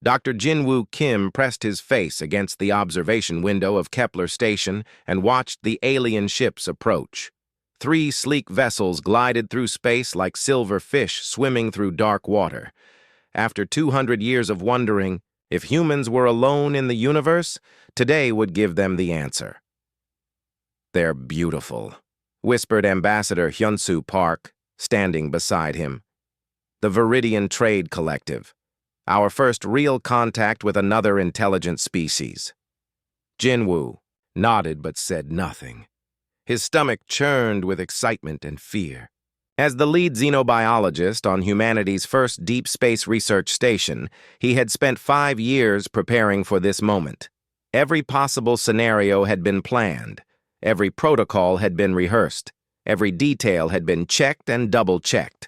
Dr. Jinwoo Kim pressed his face against the observation window of Kepler Station and watched the alien ships approach. 3 sleek vessels glided through space like silver fish swimming through dark water. After 200 years of wondering, if humans were alone in the universe, today would give them the answer. "They're beautiful," whispered Ambassador Hyunsoo Park, standing beside him. "The Viridian Trade Collective. Our first real contact with another intelligent species." Jinwoo nodded but said nothing. His stomach churned with excitement and fear. As the lead xenobiologist on humanity's first deep space research station, he had spent 5 years preparing for this moment. Every possible scenario had been planned. Every protocol had been rehearsed. Every detail had been checked and double-checked.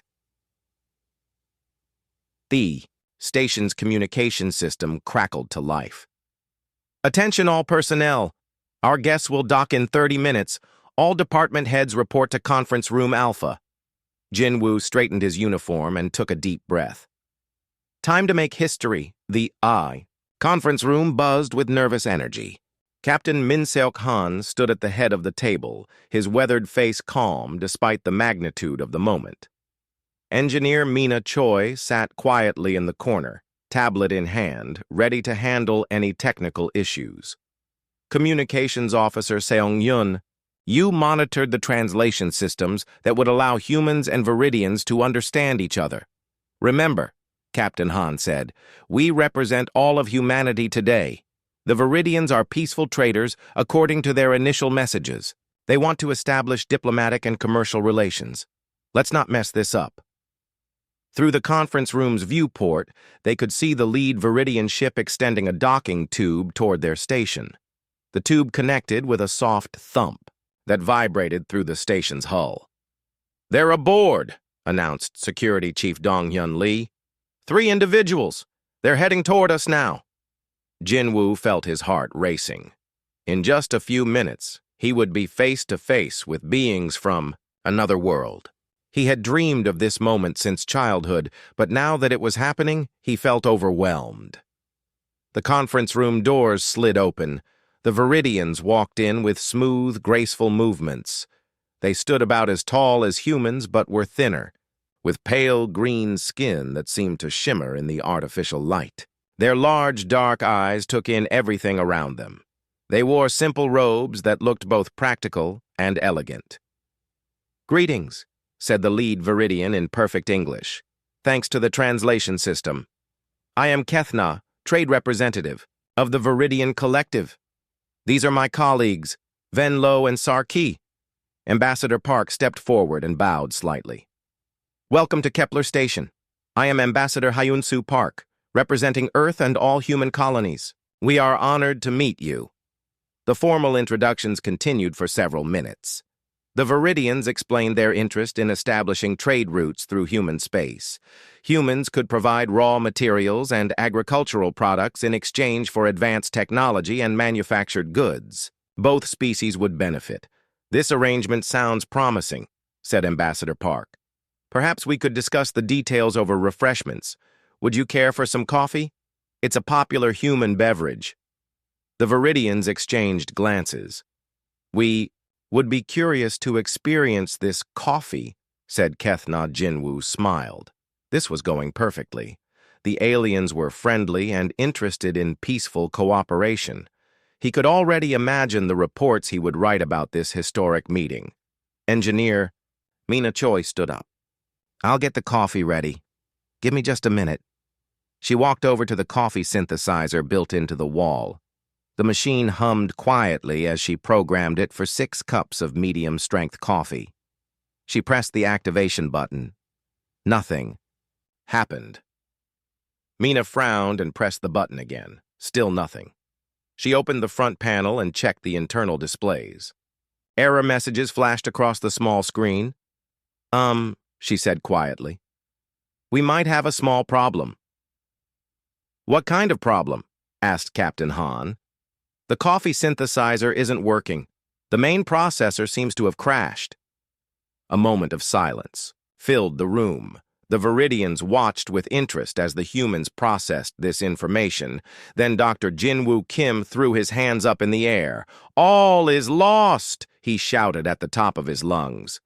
The station's communication system crackled to life. "Attention all personnel. Our guests will dock in 30 minutes. All department heads report to Conference Room Alpha." Jinwoo straightened his uniform and took a deep breath. Time to make history, the conference room buzzed with nervous energy. Captain Min-seok Han stood at the head of the table, his weathered face calm despite the magnitude of the moment. Engineer Mina Choi sat quietly in the corner, tablet in hand, ready to handle any technical issues. Communications Officer Seong-yun, you monitored the translation systems that would allow humans and Viridians to understand each other. Remember, Captain Han said, we represent all of humanity today. The Viridians are peaceful traders according to their initial messages. They want to establish diplomatic and commercial relations. Let's not mess this up. Through the conference room's viewport, they could see the lead Viridian ship extending a docking tube toward their station. The tube connected with a soft thump that vibrated through the station's hull. "They're aboard," announced Security Chief Dong-hyun Lee. 3 individuals. They're heading toward us now." Jinwoo felt his heart racing. In just a few minutes, he would be face to face with beings from another world. He had dreamed of this moment since childhood, but now that it was happening, he felt overwhelmed. The conference room doors slid open. The Viridians walked in with smooth, graceful movements. They stood about as tall as humans but were thinner, with pale green skin that seemed to shimmer in the artificial light. Their large, dark eyes took in everything around them. They wore simple robes that looked both practical and elegant. "Greetings," said the lead Viridian in perfect English. "Thanks to the translation system. I am Kethna, trade representative of the Viridian Collective. These are my colleagues, Venlo and Sarki." Ambassador Park stepped forward and bowed slightly. "Welcome to Kepler Station. I am Ambassador Hyunsoo Park, representing Earth and all human colonies. We are honored to meet you." The formal introductions continued for several minutes. The Viridians explained their interest in establishing trade routes through human space. Humans could provide raw materials and agricultural products in exchange for advanced technology and manufactured goods. Both species would benefit. "This arrangement sounds promising," said Ambassador Park. "Perhaps we could discuss the details over refreshments. Would you care for some coffee? It's a popular human beverage." The Viridians exchanged glances. "We would be curious to experience this coffee," said Kethna. Jinwoo smiled. This was going perfectly. The aliens were friendly and interested in peaceful cooperation. He could already imagine the reports he would write about this historic meeting. Engineer Mina Choi stood up. "I'll get the coffee ready. Give me just a minute." She walked over to the coffee synthesizer built into the wall. The machine hummed quietly as she programmed it for 6 cups of medium-strength coffee. She pressed the activation button. Nothing happened. Mina frowned and pressed the button again. Still nothing. She opened the front panel and checked the internal displays. Error messages flashed across the small screen. She said quietly. "We might have a small problem." "What kind of problem?" asked Captain Han. "The coffee synthesizer isn't working. The main processor seems to have crashed." A moment of silence filled the room. The Viridians watched with interest as the humans processed this information. Then Dr. Jinwoo Kim threw his hands up in the air. "All is lost!" he shouted at the top of his lungs.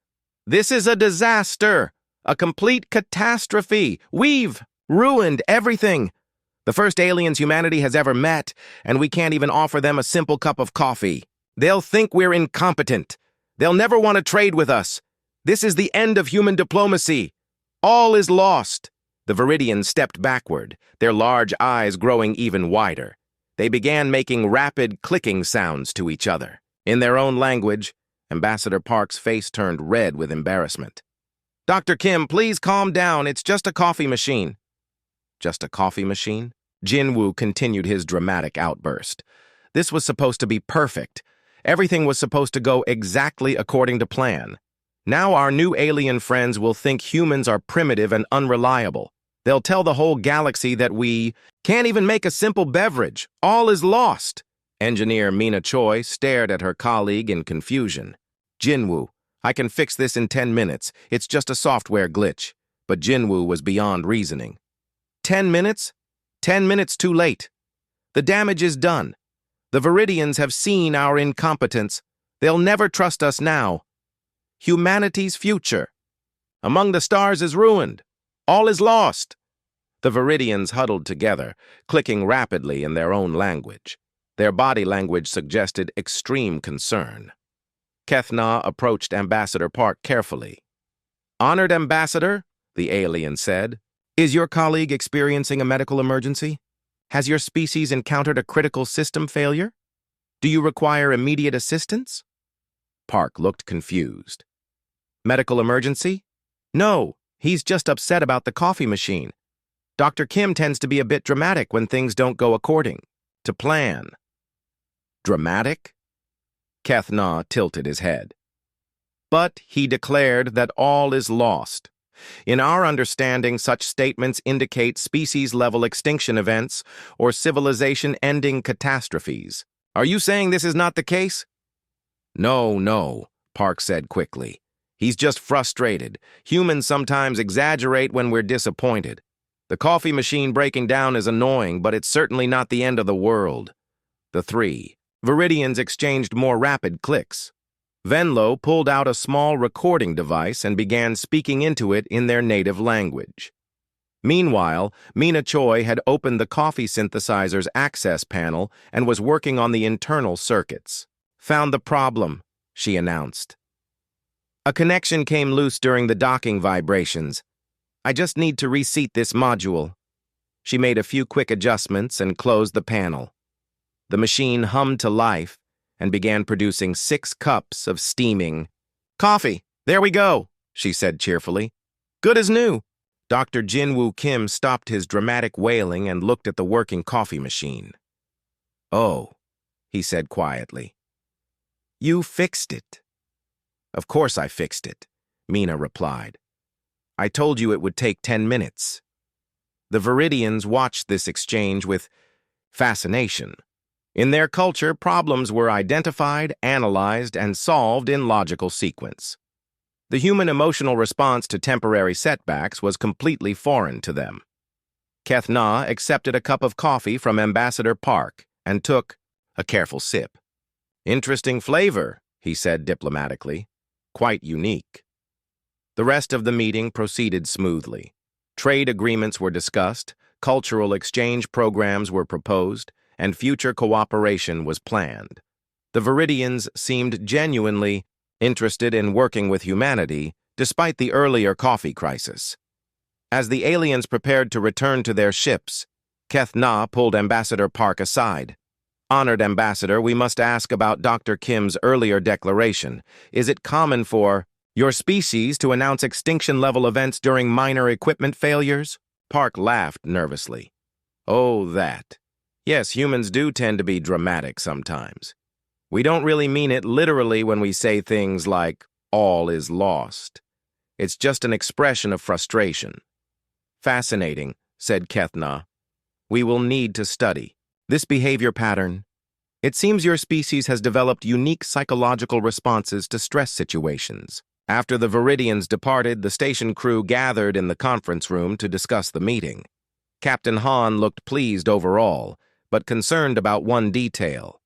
"This is a disaster! A complete catastrophe! We've ruined everything! The first aliens humanity has ever met, and we can't even offer them a simple cup of coffee. They'll think we're incompetent. They'll never want to trade with us. This is the end of human diplomacy. All is lost." The Viridians stepped backward, their large eyes growing even wider. They began making rapid clicking sounds to each other. In their own language, Ambassador Park's face turned red with embarrassment. "Dr. Kim, please calm down. It's just a coffee machine." "Just a coffee machine?" Jinwoo continued his dramatic outburst. "This was supposed to be perfect. Everything was supposed to go exactly according to plan. Now our new alien friends will think humans are primitive and unreliable. They'll tell the whole galaxy that we can't even make a simple beverage. All is lost." Engineer Mina Choi stared at her colleague in confusion. "Jinwoo, I can fix this in 10 minutes. It's just a software glitch." But Jinwoo was beyond reasoning. 10 minutes? 10 minutes too late. The damage is done. The Viridians have seen our incompetence. They'll never trust us now. Humanity's future among the stars is ruined. All is lost." The Viridians huddled together, clicking rapidly in their own language. Their body language suggested extreme concern. Kethna approached Ambassador Park carefully. "Honored Ambassador," the alien said, "is your colleague experiencing a medical emergency? Has your species encountered a critical system failure? Do you require immediate assistance?" Park looked confused. "Medical emergency? No, he's just upset about the coffee machine. Dr. Kim tends to be a bit dramatic when things don't go according to plan." "Dramatic?" Kethna tilted his head. "But he declared that all is lost. In our understanding, such statements indicate species-level extinction events or civilization-ending catastrophes. Are you saying this is not the case?" No, Park said quickly. "He's just frustrated. Humans sometimes exaggerate when we're disappointed. The coffee machine breaking down is annoying, but it's certainly not the end of the world." The three Viridians exchanged more rapid clicks. Venlo pulled out a small recording device and began speaking into it in their native language. Meanwhile, Mina Choi had opened the coffee synthesizer's access panel and was working on the internal circuits. "Found the problem," she announced. "A connection came loose during the docking vibrations. I just need to reseat this module." She made a few quick adjustments and closed the panel. The machine hummed to life and began producing 6 cups of steaming coffee. "There we go," she said cheerfully. "Good as new." Dr. Jinwoo Kim stopped his dramatic wailing and looked at the working coffee machine. "Oh," he said quietly. "You fixed it." "Of course I fixed it," Mina replied. "I told you it would take 10 minutes." The Viridians watched this exchange with fascination. In their culture, problems were identified, analyzed, and solved in logical sequence. The human emotional response to temporary setbacks was completely foreign to them. Kethna accepted a cup of coffee from Ambassador Park and took a careful sip. "Interesting flavor," he said diplomatically. "Quite unique." The rest of the meeting proceeded smoothly. Trade agreements were discussed, cultural exchange programs were proposed, and future cooperation was planned. The Viridians seemed genuinely interested in working with humanity, despite the earlier coffee crisis. As the aliens prepared to return to their ships, Kethna pulled Ambassador Park aside. "Honored Ambassador, we must ask about Dr. Kim's earlier declaration. Is it common for your species to announce extinction-level events during minor equipment failures?" Park laughed nervously. "Oh, that. Yes, humans do tend to be dramatic sometimes. We don't really mean it literally when we say things like, 'all is lost.' It's just an expression of frustration." "Fascinating," said Kethna. "We will need to study this behavior pattern. It seems your species has developed unique psychological responses to stress situations." After the Viridians departed, the station crew gathered in the conference room to discuss the meeting. Captain Hahn looked pleased overall, but concerned about one detail.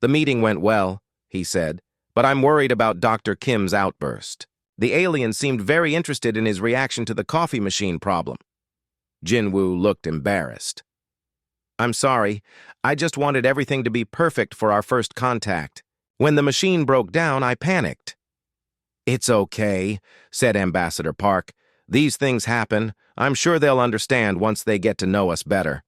"The meeting went well," he said, "but I'm worried about Dr. Kim's outburst. The alien seemed very interested in his reaction to the coffee machine problem." Jinwoo looked embarrassed. "I'm sorry. I just wanted everything to be perfect for our first contact. When the machine broke down, I panicked." "It's okay," said Ambassador Park. "These things happen. I'm sure they'll understand once they get to know us better."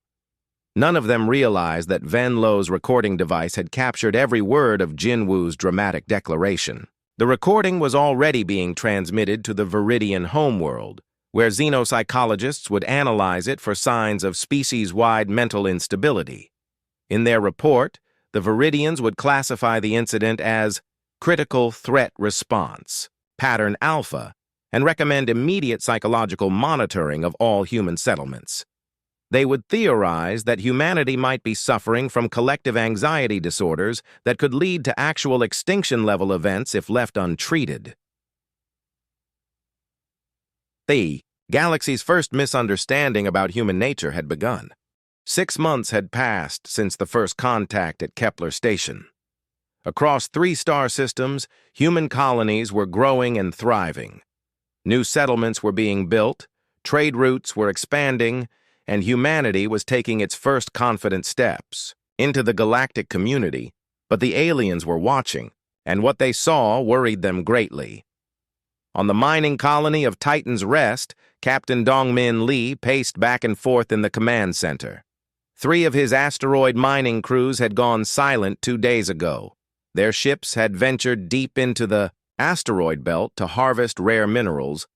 None of them realized that Ven Lo's recording device had captured every word of Jinwoo's dramatic declaration. The recording was already being transmitted to the Viridian homeworld, where xenopsychologists would analyze it for signs of species-wide mental instability. In their report, the Viridians would classify the incident as critical threat response, pattern alpha, and recommend immediate psychological monitoring of all human settlements. They would theorize that humanity might be suffering from collective anxiety disorders that could lead to actual extinction-level events if left untreated. The galaxy's first misunderstanding about human nature had begun. 6 months had passed since the first contact at Kepler Station. Across 3 star systems, human colonies were growing and thriving. New settlements were being built, trade routes were expanding, and humanity was taking its first confident steps into the galactic community, but the aliens were watching, and what they saw worried them greatly. On the mining colony of Titan's Rest, Captain Dongmin Lee paced back and forth in the command center. 3 of his asteroid mining crews had gone silent 2 days ago. Their ships had ventured deep into the asteroid belt to harvest rare minerals,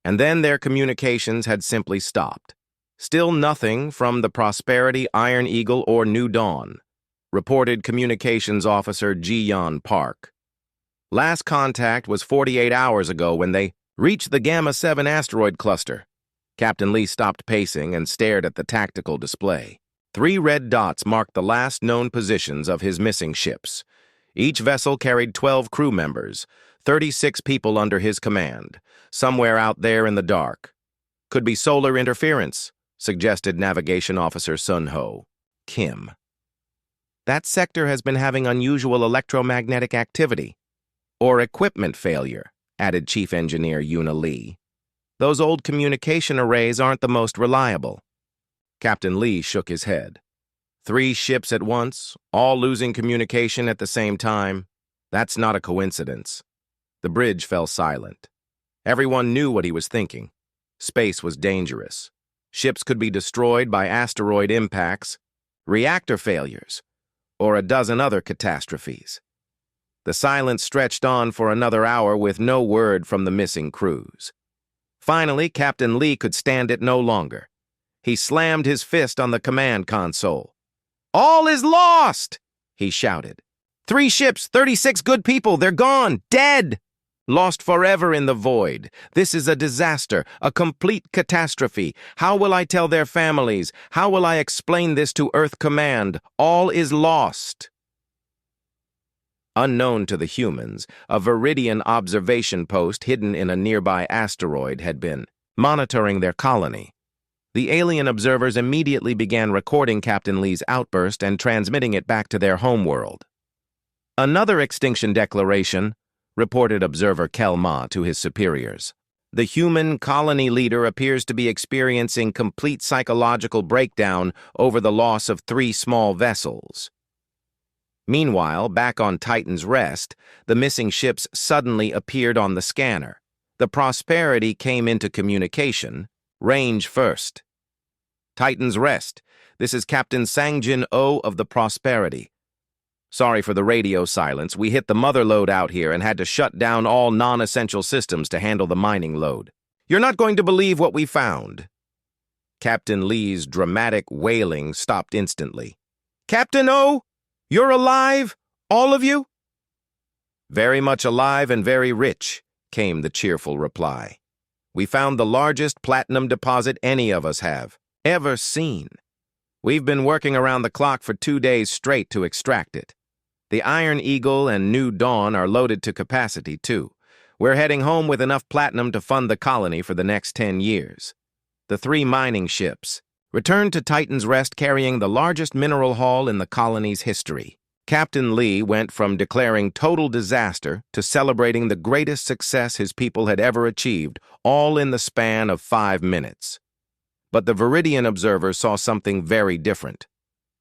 and then their communications had simply stopped. "Still nothing from the Prosperity, Iron Eagle, or New Dawn," reported Communications Officer Ji-Yeon Park. "Last contact was 48 hours ago when they reached the Gamma 7 asteroid cluster." Captain Lee stopped pacing and stared at the tactical display. 3 red dots marked the last known positions of his missing ships. Each vessel carried 12 crew members, 36 people under his command, somewhere out there in the dark. "Could be solar interference," suggested Navigation Officer Sun-Ho Kim. "That sector has been having unusual electromagnetic activity." "Or equipment failure," added Chief Engineer Yuna Lee. "Those old communication arrays aren't the most reliable." Captain Lee shook his head. 3 ships at once, all losing communication at the same time. That's not a coincidence. The bridge fell silent. Everyone knew what he was thinking. Space was dangerous. Ships could be destroyed by asteroid impacts, reactor failures, or a dozen other catastrophes. The silence stretched on for another hour with no word from the missing crews. Finally, Captain Lee could stand it no longer. He slammed his fist on the command console. "All is lost!" he shouted. 3 ships, 36 good people, they're gone, dead! Lost forever in the void. This is a disaster, a complete catastrophe. How will I tell their families? How will I explain this to Earth Command? All is lost." Unknown to the humans, a Viridian observation post hidden in a nearby asteroid had been monitoring their colony. The alien observers immediately began recording Captain Lee's outburst and transmitting it back to their homeworld. "Another extinction declaration," reported observer Kel Ma to his superiors. "The human colony leader appears to be experiencing complete psychological breakdown over the loss of 3 small vessels." Meanwhile, back on Titan's Rest, the missing ships suddenly appeared on the scanner. The Prosperity came into communication, range first. "Titan's Rest, this is Captain Sangjin Oh of the Prosperity. Sorry for the radio silence. We hit the mother lode out here and had to shut down all non-essential systems to handle the mining load. You're not going to believe what we found." Captain Lee's dramatic wailing stopped instantly. "Captain O, you're alive? All of you?" "Very much alive and very rich," came the cheerful reply. "We found the largest platinum deposit any of us have ever seen. We've been working around the clock for 2 days straight to extract it. The Iron Eagle and New Dawn are loaded to capacity, too. We're heading home with enough platinum to fund the colony for the next 10 years. The 3 mining ships returned to Titan's Rest carrying the largest mineral haul in the colony's history. Captain Lee went from declaring total disaster to celebrating the greatest success his people had ever achieved, all in the span of 5 minutes. But the Viridian observers saw something very different.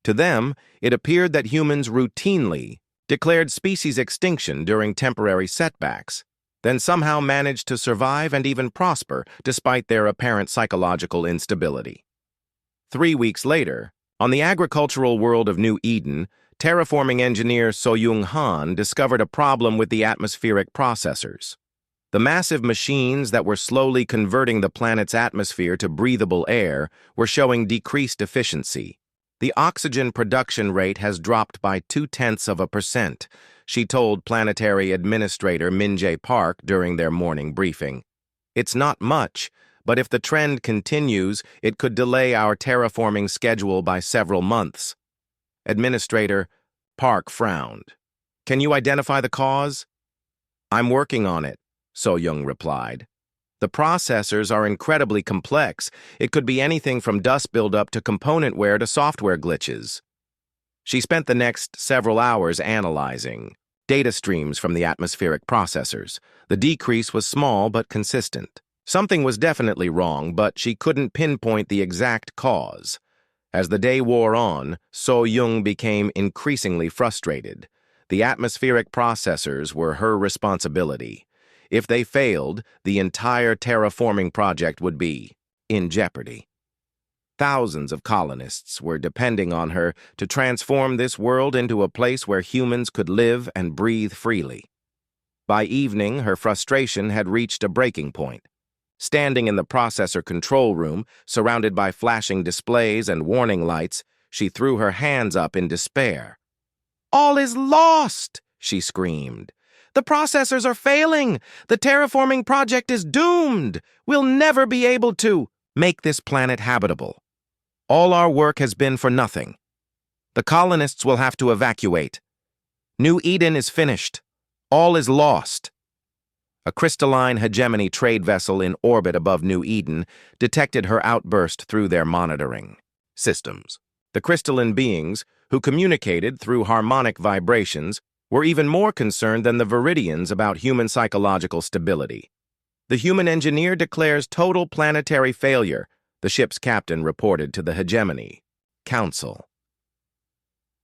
To them, it appeared that humans routinely declared species extinction during temporary setbacks, then somehow managed to survive and even prosper despite their apparent psychological instability. 3 weeks later, on the agricultural world of New Eden, terraforming engineer So-Young Han discovered a problem with the atmospheric processors. The massive machines that were slowly converting the planet's atmosphere to breathable air were showing decreased efficiency. The oxygen production rate has dropped by 0.2%, she told Planetary Administrator Min-jae Park during their morning briefing. It's not much, but if the trend continues, it could delay our terraforming schedule by several months. Administrator Park frowned. Can you identify the cause? I'm working on it, So-Young replied. The processors are incredibly complex. It could be anything from dust buildup to component wear to software glitches. She spent the next several hours analyzing data streams from the atmospheric processors. The decrease was small but consistent. Something was definitely wrong, but she couldn't pinpoint the exact cause. As the day wore on, So-Young became increasingly frustrated. The atmospheric processors were her responsibility. If they failed, the entire terraforming project would be in jeopardy. Thousands of colonists were depending on her to transform this world into a place where humans could live and breathe freely. By evening, her frustration had reached a breaking point. Standing in the processor control room, surrounded by flashing displays and warning lights, she threw her hands up in despair. "All is lost!" she screamed. "The processors are failing! The terraforming project is doomed! We'll never be able to make this planet habitable. All our work has been for nothing. The colonists will have to evacuate. New Eden is finished. All is lost." A crystalline hegemony trade vessel in orbit above New Eden detected her outburst through their monitoring systems. The crystalline beings, who communicated through harmonic vibrations, were even more concerned than the Viridians about human psychological stability. "The human engineer declares total planetary failure," the ship's captain reported to the Hegemony Council.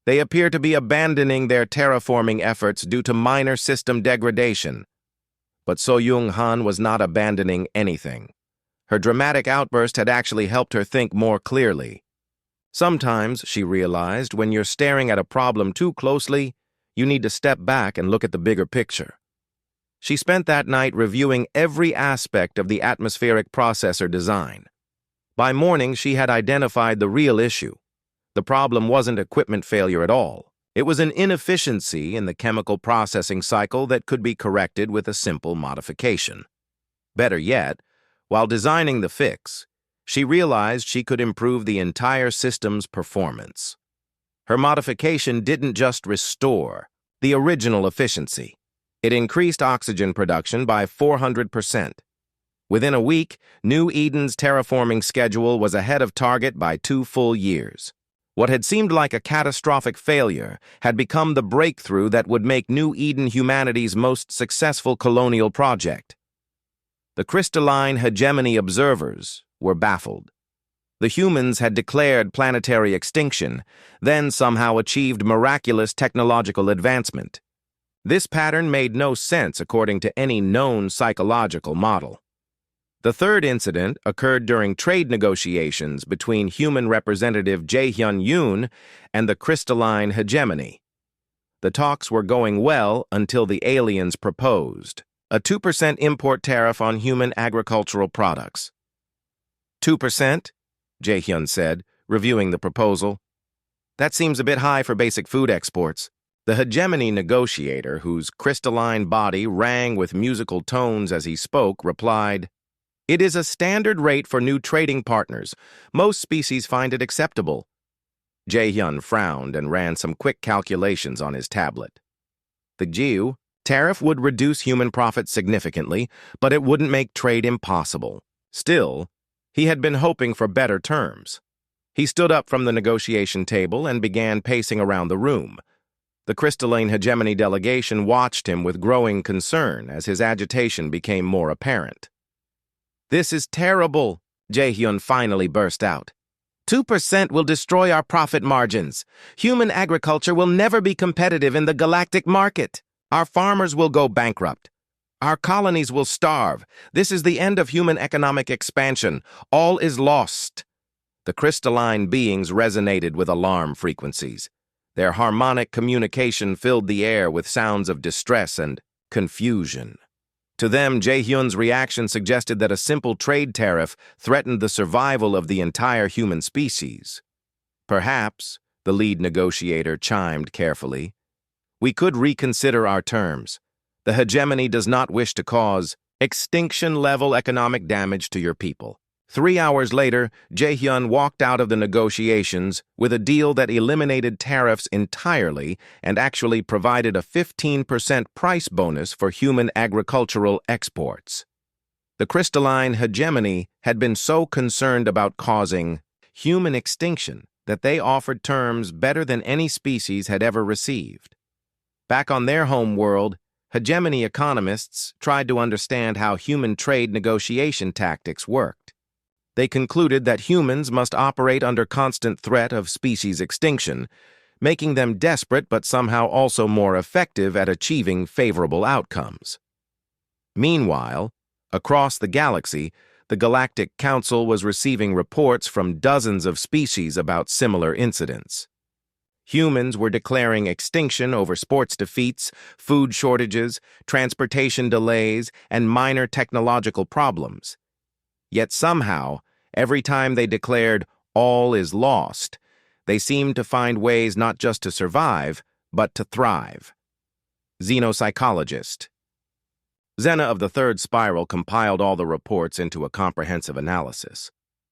"They appear to be abandoning their terraforming efforts due to minor system degradation." But So-Young Han was not abandoning anything. Her dramatic outburst had actually helped her think more clearly. Sometimes, she realized, when you're staring at a problem too closely, you need to step back and look at the bigger picture. She spent that night reviewing every aspect of the atmospheric processor design. By morning, she had identified the real issue. The problem wasn't equipment failure at all. It was an inefficiency in the chemical processing cycle that could be corrected with a simple modification. Better yet, while designing the fix, she realized she could improve the entire system's performance. Her modification didn't just restore the original efficiency. It increased oxygen production by 400%. Within a week, New Eden's terraforming schedule was ahead of target by 2 full years. What had seemed like a catastrophic failure had become the breakthrough that would make New Eden humanity's most successful colonial project. The crystalline hegemony observers were baffled. The humans had declared planetary extinction, then somehow achieved miraculous technological advancement. This pattern made no sense according to any known psychological model. The third incident occurred during trade negotiations between human representative Jae-hyun and the crystalline hegemony. The talks were going well until the aliens proposed a 2% import tariff on human agricultural products. 2%? Jae-hyun said, reviewing the proposal. That seems a bit high for basic food exports. The hegemony negotiator, whose crystalline body rang with musical tones as he spoke, replied, "It is a standard rate for new trading partners. Most species find it acceptable." Jae-hyun frowned and ran some quick calculations on his tablet. The Jiu Tariff would reduce human profits significantly, but it wouldn't make trade impossible. Still, he had been hoping for better terms. He stood up from the negotiation table and began pacing around the room. The crystalline hegemony delegation watched him with growing concern as his agitation became more apparent. "This is terrible," Jae-hyun finally burst out. 2% will destroy our profit margins. Human agriculture will never be competitive in the galactic market. Our farmers will go bankrupt. Our colonies will starve. This is the end of human economic expansion. All is lost. The crystalline beings resonated with alarm frequencies. Their harmonic communication filled the air with sounds of distress and confusion. To them, Jae-hyun's reaction suggested that a simple trade tariff threatened the survival of the entire human species. "Perhaps," the lead negotiator chimed carefully, "we could reconsider our terms. The hegemony does not wish to cause extinction-level economic damage to your people." 3 hours later, Jae-hyun walked out of the negotiations with a deal that eliminated tariffs entirely and actually provided a 15% price bonus for human agricultural exports. The crystalline hegemony had been so concerned about causing human extinction that they offered terms better than any species had ever received. Back on their home world, hegemony economists tried to understand how human trade negotiation tactics worked. They concluded that humans must operate under constant threat of species extinction, making them desperate but somehow also more effective at achieving favorable outcomes. Meanwhile, across the galaxy, the Galactic Council was receiving reports from dozens of species about similar incidents. Humans were declaring extinction over sports defeats, food shortages, transportation delays, and minor technological problems. Yet somehow, every time they declared all is lost, they seemed to find ways not just to survive, but to thrive. Xenopsychologist. Zena of the Third Spiral compiled all the reports into a comprehensive analysis.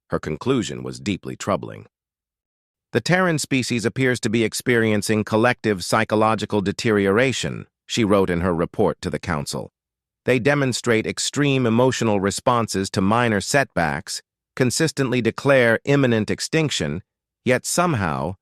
Her conclusion was deeply troubling. "The Terran species appears to be experiencing collective psychological deterioration," she wrote in her report to the Council. "They demonstrate extreme emotional responses to minor setbacks, consistently declare imminent extinction, yet somehow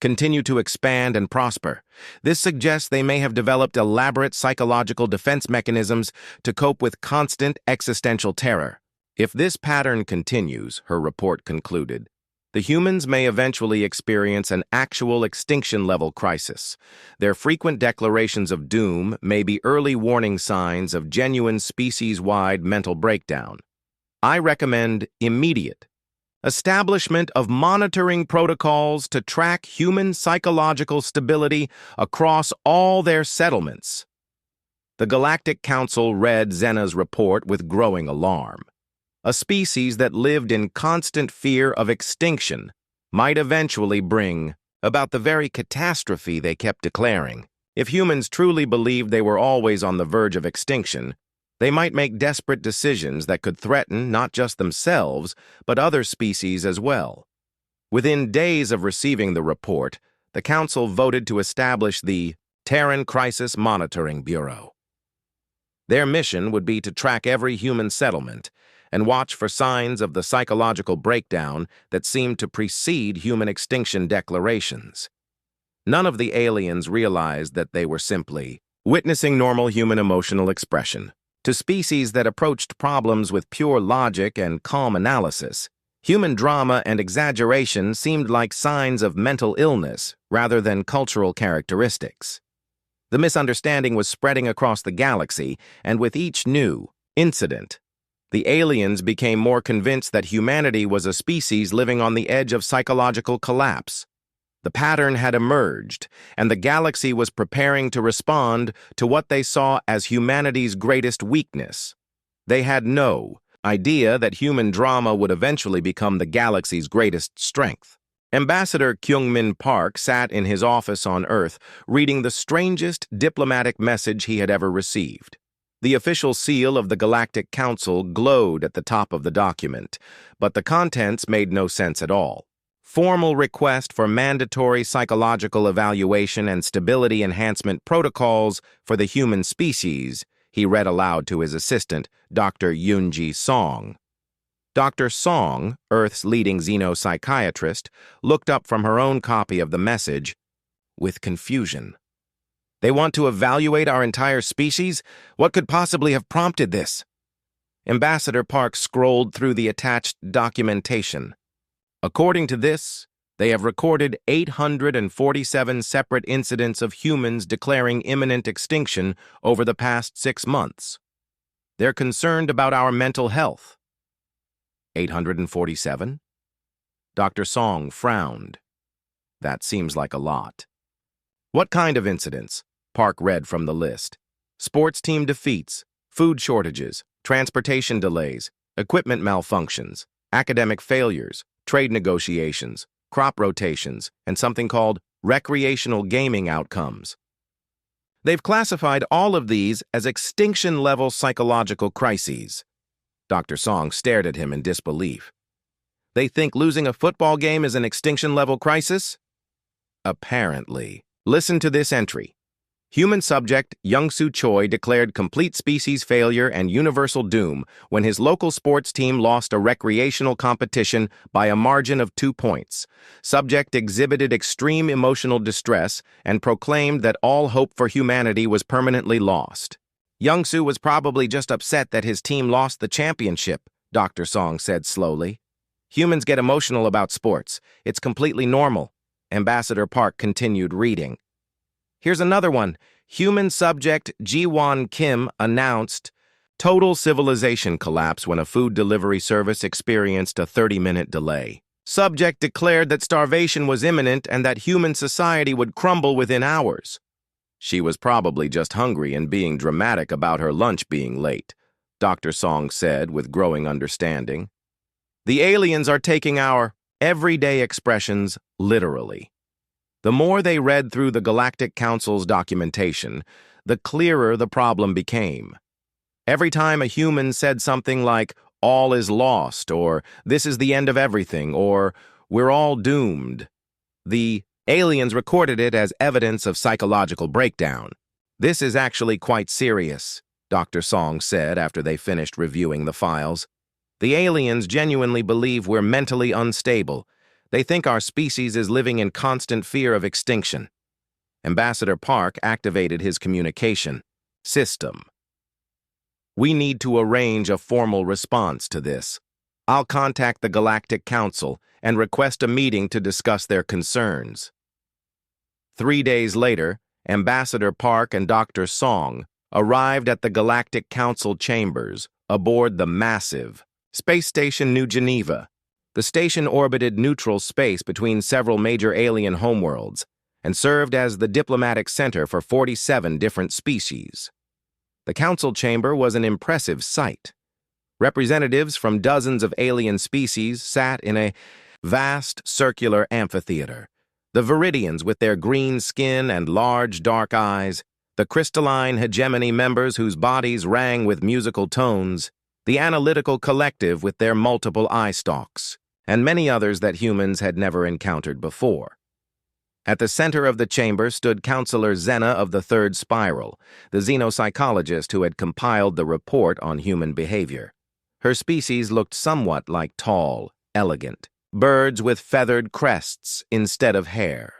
continue to expand and prosper. This suggests they may have developed elaborate psychological defense mechanisms to cope with constant existential terror. If this pattern continues," her report concluded, "the humans may eventually experience an actual extinction-level crisis. Their frequent declarations of doom may be early warning signs of genuine species-wide mental breakdown. I recommend immediate establishment of monitoring protocols to track human psychological stability across all their settlements." The Galactic Council read Zena's report with growing alarm. A species that lived in constant fear of extinction might eventually bring about the very catastrophe they kept declaring. If humans truly believed they were always on the verge of extinction, they might make desperate decisions that could threaten not just themselves, but other species as well. Within days of receiving the report, the Council voted to establish the Terran Crisis Monitoring Bureau. Their mission would be to track every human settlement and watch for signs of the psychological breakdown that seemed to precede human extinction declarations. None of the aliens realized that they were simply witnessing normal human emotional expression. To species that approached problems with pure logic and calm analysis, human drama and exaggeration seemed like signs of mental illness rather than cultural characteristics. The misunderstanding was spreading across the galaxy, and with each new incident, the aliens became more convinced that humanity was a species living on the edge of psychological collapse. The pattern had emerged, and the galaxy was preparing to respond to what they saw as humanity's greatest weakness. They had no idea that human drama would eventually become the galaxy's greatest strength. Ambassador Kyung-min Park sat in his office on Earth, reading the strangest diplomatic message he had ever received. The official seal of the Galactic Council glowed at the top of the document, but the contents made no sense at all. Formal request for mandatory psychological evaluation and stability enhancement protocols for the human species, he read aloud to his assistant, Dr. Yunji Song. Dr. Song, Earth's leading xenopsychiatrist, looked up from her own copy of the message with confusion. They want to evaluate our entire species? What could possibly have prompted this? Ambassador Park scrolled through the attached documentation. According to this, they have recorded 847 separate incidents of humans declaring imminent extinction over the past 6 months. They're concerned about our mental health. 847? Dr. Song frowned. That seems like a lot. What kind of incidents? Park read from the list. Sports team defeats, food shortages, transportation delays, equipment malfunctions, academic failures, trade negotiations, crop rotations, and something called recreational gaming outcomes. They've classified all of these as extinction-level psychological crises. Dr. Song stared at him in disbelief. They think losing a football game is an extinction-level crisis? Apparently. Listen to this entry. Human subject Young-Soo Choi declared complete species failure and universal doom when his local sports team lost a recreational competition by a margin of 2 points. Subject exhibited extreme emotional distress and proclaimed that all hope for humanity was permanently lost. Young-Soo was probably just upset that his team lost the championship, Dr. Song said slowly. Humans get emotional about sports. It's completely normal. Ambassador Park continued reading. Here's another one. Human subject Ji-won Kim announced total civilization collapse when a food delivery service experienced a 30-minute delay. Subject declared that starvation was imminent and that human society would crumble within hours. She was probably just hungry and being dramatic about her lunch being late, Dr. Song said with growing understanding. The aliens are taking our everyday expressions literally. The more they read through the Galactic Council's documentation, the clearer the problem became. Every time a human said something like, all is lost, or this is the end of everything, or we're all doomed, the aliens recorded it as evidence of psychological breakdown. This is actually quite serious, Dr. Song said after they finished reviewing the files. The aliens genuinely believe we're mentally unstable. They think our species is living in constant fear of extinction. Ambassador Park activated his communication system. We need to arrange a formal response to this. I'll contact the Galactic Council and request a meeting to discuss their concerns. 3 days later, Ambassador Park and Dr. Song arrived at the Galactic Council chambers aboard the massive Space Station New Geneva. The station orbited neutral space between several major alien homeworlds and served as the diplomatic center for 47 different species. The council chamber was an impressive sight. Representatives from dozens of alien species sat in a vast circular amphitheater. The Viridians with their green skin and large dark eyes, the crystalline hegemony members whose bodies rang with musical tones, the analytical collective with their multiple eye stalks, and many others that humans had never encountered before. At the center of the chamber stood Counselor Zena of the Third Spiral, the xenopsychologist who had compiled the report on human behavior. Her species looked somewhat like tall, elegant birds with feathered crests instead of hair.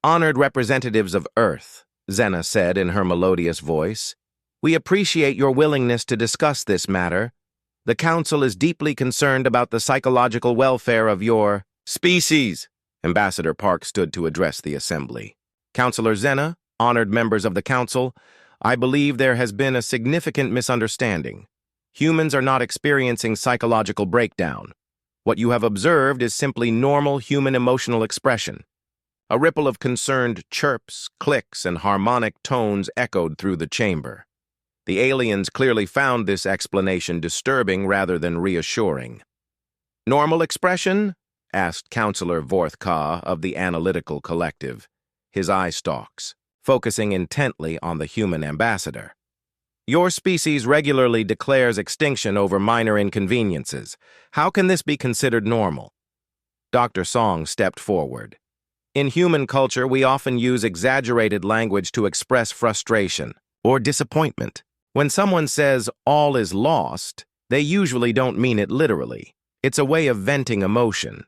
Honored representatives of Earth, Zena said in her melodious voice, we appreciate your willingness to discuss this matter. The Council is deeply concerned about the psychological welfare of your species. Ambassador Park stood to address the assembly. Counselor Zena, honored members of the Council, I believe there has been a significant misunderstanding. Humans are not experiencing psychological breakdown. What you have observed is simply normal human emotional expression. A ripple of concerned chirps, clicks, and harmonic tones echoed through the chamber. The aliens clearly found this explanation disturbing rather than reassuring. Normal expression? Asked Counselor Vorthka of the Analytical Collective, his eye stalks, focusing intently on the human ambassador. Your species regularly declares extinction over minor inconveniences. How can this be considered normal? Dr. Song stepped forward. In human culture, we often use exaggerated language to express frustration or disappointment. When someone says all is lost, they usually don't mean it literally. It's a way of venting emotion.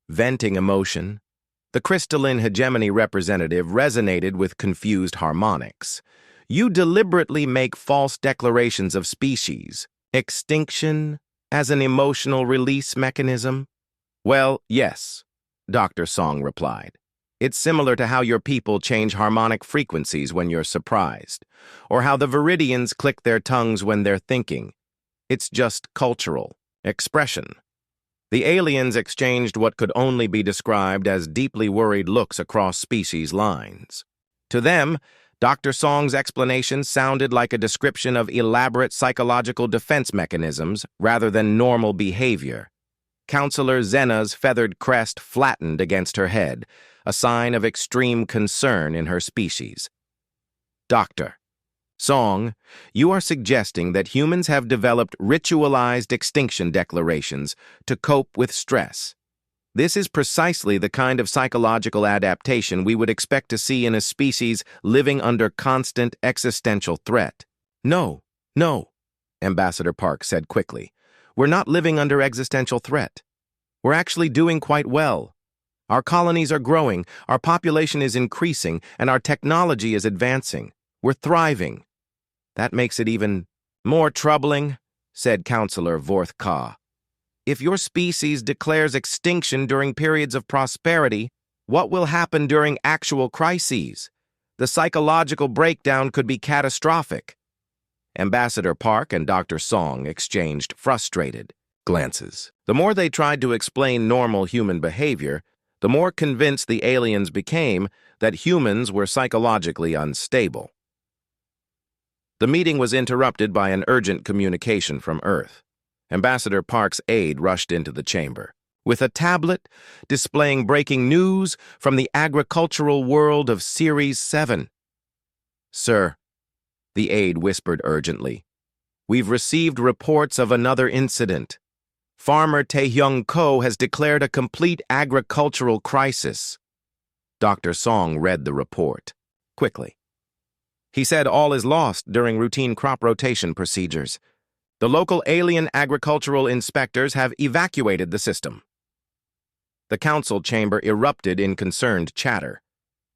Venting emotion? The crystalline hegemony representative resonated with confused harmonics. You deliberately make false declarations of species. Extinction as an emotional release mechanism? Well, yes, Dr. Song replied. It's similar to how your people change harmonic frequencies when you're surprised, or how the Viridians click their tongues when they're thinking. It's just cultural expression. The aliens exchanged what could only be described as deeply worried looks across species lines. To them, Dr. Song's explanation sounded like a description of elaborate psychological defense mechanisms rather than normal behavior. Counselor Zena's feathered crest flattened against her head, a sign of extreme concern in her species. Dr. Song, you are suggesting that humans have developed ritualized extinction declarations to cope with stress. This is precisely the kind of psychological adaptation we would expect to see in a species living under constant existential threat. No, Ambassador Park said quickly. We're not living under existential threat. We're actually doing quite well. Our colonies are growing, our population is increasing, and our technology is advancing. We're thriving. That makes it even more troubling, said Counselor Vorth-Ka. If your species declares extinction during periods of prosperity, what will happen during actual crises? The psychological breakdown could be catastrophic. Ambassador Park and Dr. Song exchanged frustrated glances. The more they tried to explain normal human behavior, the more convinced the aliens became that humans were psychologically unstable. The meeting was interrupted by an urgent communication from Earth. Ambassador Park's aide rushed into the chamber with a tablet displaying breaking news from the agricultural world of Series 7. Sir, the aide whispered urgently, we've received reports of another incident. Farmer Taehyung Ko has declared a complete agricultural crisis. Dr. Song read the report quickly. He said all is lost during routine crop rotation procedures. The local alien agricultural inspectors have evacuated the system. The council chamber erupted in concerned chatter.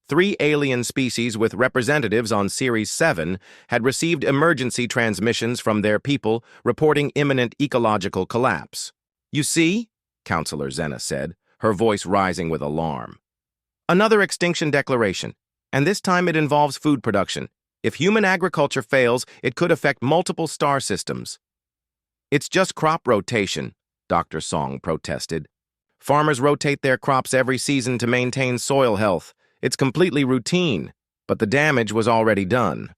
3 alien species with representatives on Series 7 had received emergency transmissions from their people reporting imminent ecological collapse. You see, Counselor Zena said, her voice rising with alarm. Another extinction declaration, and this time it involves food production. If human agriculture fails, it could affect multiple star systems. It's just crop rotation, Dr. Song protested. Farmers rotate their crops every season to maintain soil health. It's completely routine, but the damage was already done.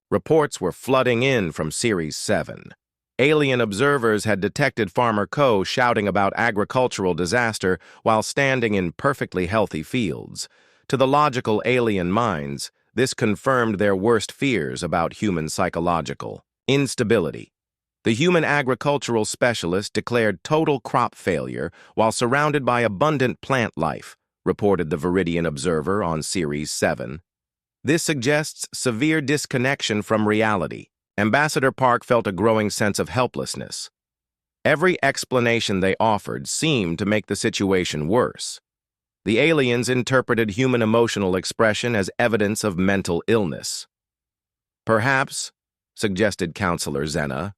Reports were flooding in from Series 7. Alien observers had detected Farmer Ko shouting about agricultural disaster while standing in perfectly healthy fields. To the logical alien minds, this confirmed their worst fears about human psychological instability. The human agricultural specialist declared total crop failure while surrounded by abundant plant life, reported the Viridian Observer on Series 7. This suggests severe disconnection from reality. Ambassador Park felt a growing sense of helplessness. Every explanation they offered seemed to make the situation worse. The aliens interpreted human emotional expression as evidence of mental illness. Perhaps, suggested Counselor Zena,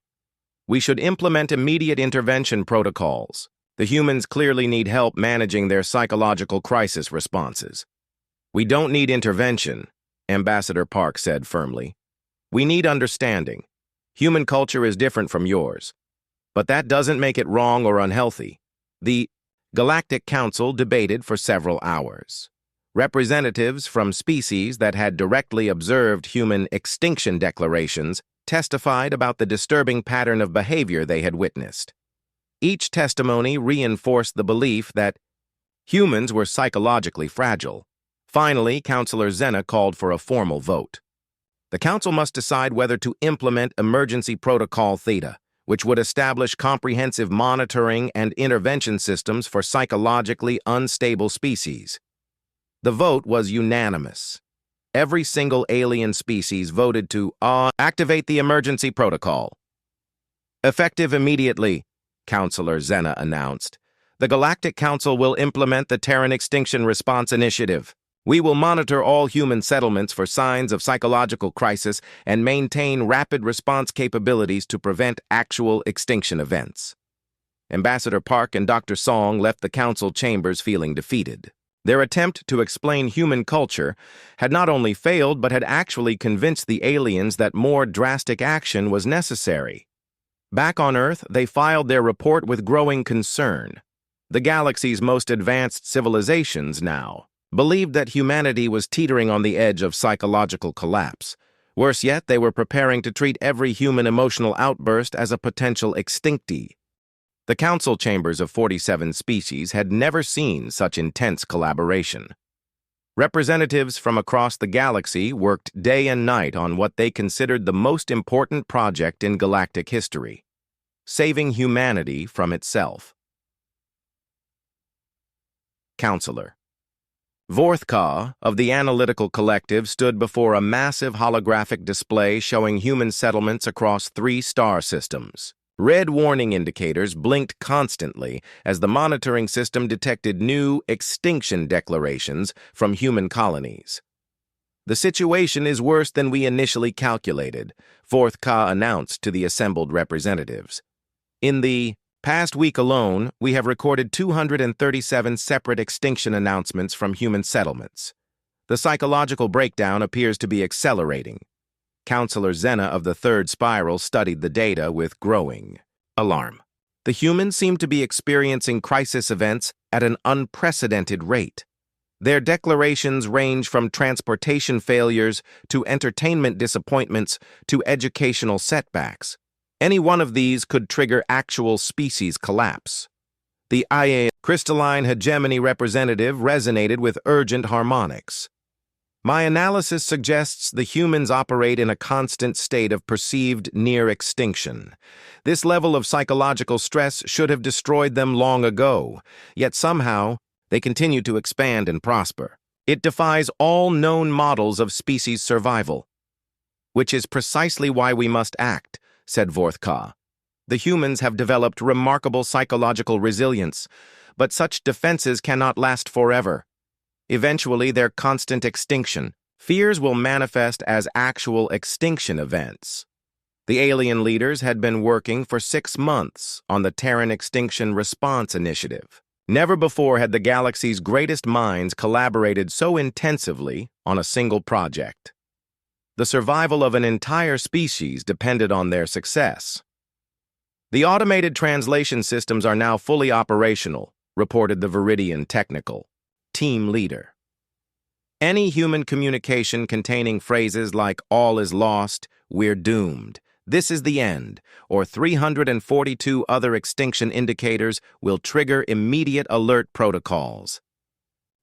we should implement immediate intervention protocols. The humans clearly need help managing their psychological crisis responses. We don't need intervention, Ambassador Park said firmly. We need understanding. Human culture is different from yours. But that doesn't make it wrong or unhealthy. The Galactic Council debated for several hours. Representatives from species that had directly observed human extinction declarations testified about the disturbing pattern of behavior they had witnessed. Each testimony reinforced the belief that humans were psychologically fragile. Finally, Counselor Zena called for a formal vote. The Council must decide whether to implement Emergency Protocol Theta, which would establish comprehensive monitoring and intervention systems for psychologically unstable species. The vote was unanimous. Every single alien species voted to activate the emergency protocol. Effective immediately, Counselor Zena announced, the Galactic Council will implement the Terran Extinction Response Initiative. We will monitor all human settlements for signs of psychological crisis and maintain rapid response capabilities to prevent actual extinction events. Ambassador Park and Dr. Song left the council chambers feeling defeated. Their attempt to explain human culture had not only failed but had actually convinced the aliens that more drastic action was necessary. Back on Earth, they filed their report with growing concern. The galaxy's most advanced civilizations now believed that humanity was teetering on the edge of psychological collapse. Worse yet, they were preparing to treat every human emotional outburst as a potential extinctee. The council chambers of 47 species had never seen such intense collaboration. Representatives from across the galaxy worked day and night on what they considered the most important project in galactic history: saving humanity from itself. Counselor Vorthka of the Analytical Collective stood before a massive holographic display showing human settlements across 3 star systems. Red warning indicators blinked constantly as the monitoring system detected new extinction declarations from human colonies. The situation is worse than we initially calculated, Vorthka announced to the assembled representatives. In the past week alone, we have recorded 237 separate extinction announcements from human settlements. The psychological breakdown appears to be accelerating. Counselor Zena of the Third Spiral studied the data with growing alarm. The humans seem to be experiencing crisis events at an unprecedented rate. Their declarations range from transportation failures to entertainment disappointments to educational setbacks. Any one of these could trigger actual species collapse. The IA crystalline hegemony representative resonated with urgent harmonics. My analysis suggests the humans operate in a constant state of perceived near extinction. This level of psychological stress should have destroyed them long ago, yet somehow they continue to expand and prosper. It defies all known models of species survival. Which is precisely why we must act, said Vorthka. The humans have developed remarkable psychological resilience, but such defenses cannot last forever. Eventually, their constant extinction fears will manifest as actual extinction events. The alien leaders had been working for 6 months on the Terran Extinction Response Initiative. Never before had the galaxy's greatest minds collaborated so intensively on a single project. The survival of an entire species depended on their success. The automated translation systems are now fully operational, reported the Viridian Technical team leader. Any human communication containing phrases like "all is lost," "we're doomed," "this is the end," or 342 other extinction indicators will trigger immediate alert protocols.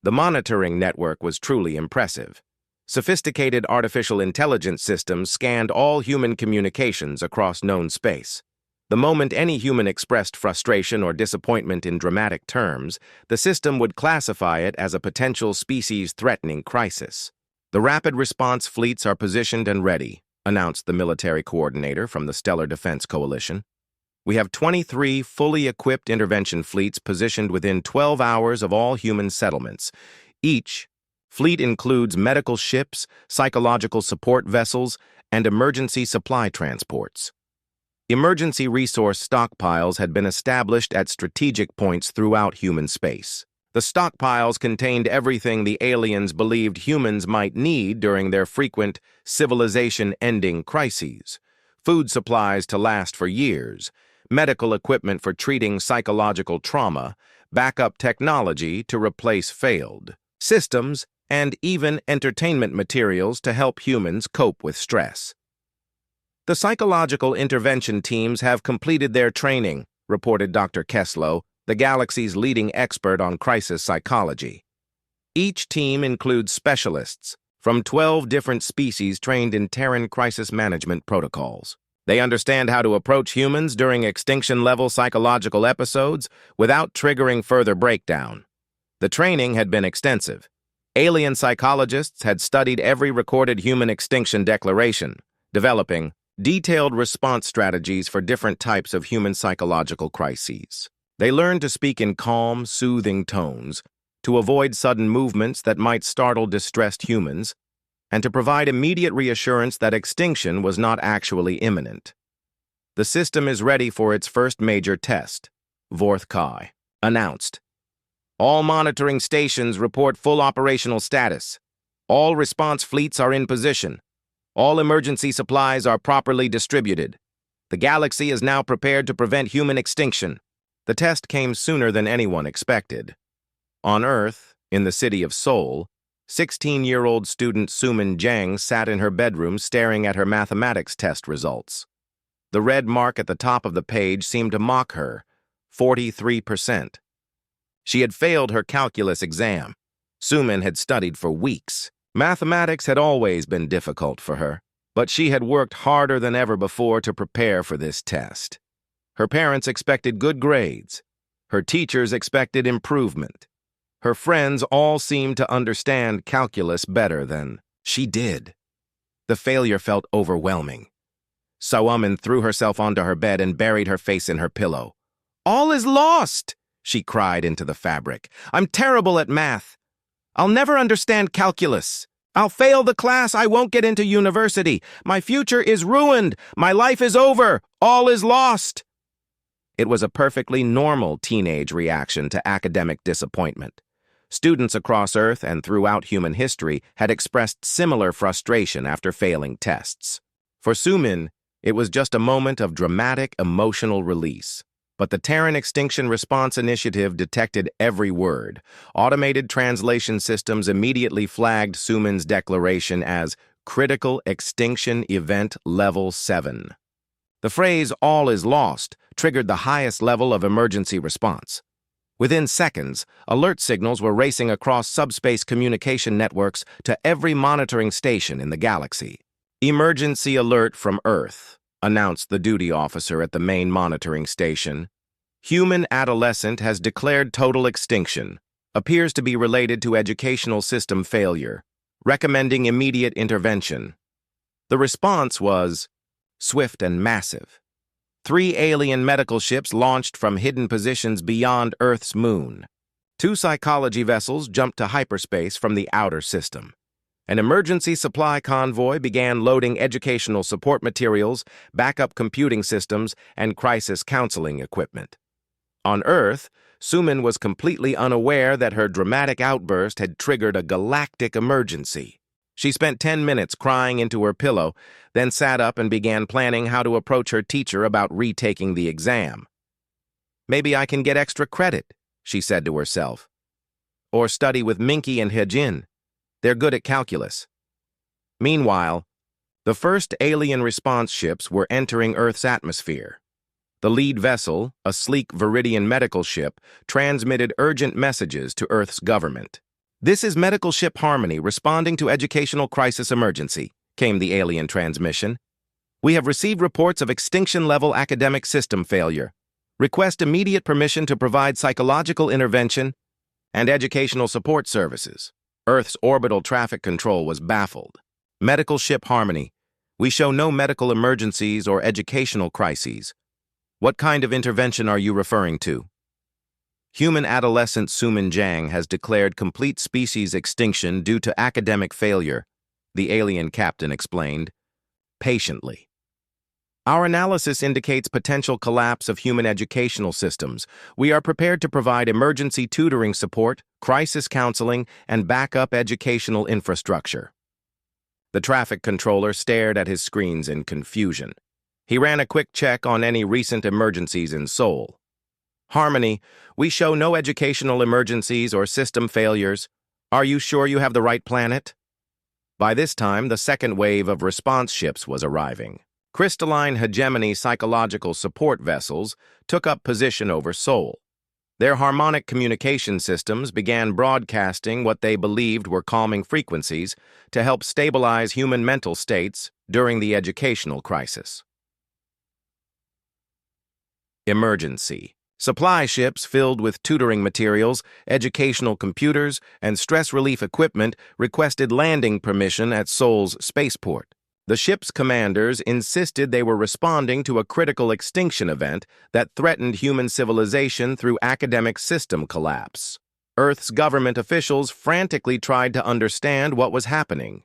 The monitoring network was truly impressive. Sophisticated artificial intelligence systems scanned all human communications across known space. The moment any human expressed frustration or disappointment in dramatic terms, the system would classify it as a potential species-threatening crisis. The rapid response fleets are positioned and ready, announced the military coordinator from the Stellar Defense Coalition. We have 23 fully equipped intervention fleets positioned within 12 hours of all human settlements. Each fleet includes medical ships, psychological support vessels, and emergency supply transports. Emergency resource stockpiles had been established at strategic points throughout human space. The stockpiles contained everything the aliens believed humans might need during their frequent civilization-ending crises: food supplies to last for years, medical equipment for treating psychological trauma, backup technology to replace failed systems, and even entertainment materials to help humans cope with stress. The psychological intervention teams have completed their training, reported Dr. Keslow, the galaxy's leading expert on crisis psychology. Each team includes specialists from 12 different species trained in Terran crisis management protocols. They understand how to approach humans during extinction-level psychological episodes without triggering further breakdown. The training had been extensive. Alien psychologists had studied every recorded human extinction declaration, developing detailed response strategies for different types of human psychological crises. They learned to speak in calm, soothing tones, to avoid sudden movements that might startle distressed humans, and to provide immediate reassurance that extinction was not actually imminent. The system is ready for its first major test, Vorth Kai announced. All monitoring stations report full operational status. All response fleets are in position. All emergency supplies are properly distributed. The galaxy is now prepared to prevent human extinction. The test came sooner than anyone expected. On Earth, in the city of Seoul, 16-year-old student Sumin Jang sat in her bedroom staring at her mathematics test results. The red mark at the top of the page seemed to mock her, 43%. She had failed her calculus exam. Sumin had studied for weeks. Mathematics had always been difficult for her, but she had worked harder than ever before to prepare for this test. Her parents expected good grades. Her teachers expected improvement. Her friends all seemed to understand calculus better than she did. The failure felt overwhelming. Sawamin threw herself onto her bed and buried her face in her pillow. "All is lost!" she cried into the fabric. "I'm terrible at math. I'll never understand calculus. I'll fail the class. I won't get into university. My future is ruined. My life is over. All is lost." It was a perfectly normal teenage reaction to academic disappointment. Students across Earth and throughout human history had expressed similar frustration after failing tests. For Sumin, it was just a moment of dramatic emotional release. But the Terran Extinction Response Initiative detected every word. Automated translation systems immediately flagged Sumin's declaration as Critical Extinction Event Level 7. The phrase, "all is lost," triggered the highest level of emergency response. Within seconds, alert signals were racing across subspace communication networks to every monitoring station in the galaxy. "Emergency alert from Earth," announced the duty officer at the main monitoring station. "Human adolescent has declared total extinction. Appears to be related to educational system failure. Recommending immediate intervention." The response was swift and massive. 3 alien medical ships launched from hidden positions beyond Earth's moon. 2 psychology vessels jumped to hyperspace from the outer system. An emergency supply convoy began loading educational support materials, backup computing systems, and crisis counseling equipment. On Earth, Sumin was completely unaware that her dramatic outburst had triggered a galactic emergency. She spent 10 minutes crying into her pillow, then sat up and began planning how to approach her teacher about retaking the exam. "Maybe I can get extra credit," she said to herself. "Or study with Minky and Hejin. They're good at calculus." Meanwhile, the first alien response ships were entering Earth's atmosphere. The lead vessel, a sleek Viridian medical ship, transmitted urgent messages to Earth's government. "This is Medical Ship Harmony responding to educational crisis emergency," came the alien transmission. "We have received reports of extinction-level academic system failure. Request immediate permission to provide psychological intervention and educational support services." Earth's orbital traffic control was baffled. "Medical Ship Harmony, we show no medical emergencies or educational crises. What kind of intervention are you referring to?" Human adolescent Sumin Jang has declared complete species extinction due to academic failure, the alien captain explained, patiently. "Our analysis indicates potential collapse of human educational systems. We are prepared to provide emergency tutoring support, crisis counseling, and backup educational infrastructure." The traffic controller stared at his screens in confusion. He ran a quick check on any recent emergencies in Seoul. "Harmony, we show no educational emergencies or system failures. Are you sure you have the right planet?" By this time, the second wave of response ships was arriving. Crystalline hegemony psychological support vessels took up position over Seoul. Their harmonic communication systems began broadcasting what they believed were calming frequencies to help stabilize human mental states during the educational crisis. Emergency. Supply ships filled with tutoring materials, educational computers, and stress relief equipment requested landing permission at Seoul's spaceport. The ship's commanders insisted they were responding to a critical extinction event that threatened human civilization through academic system collapse. Earth's government officials frantically tried to understand what was happening.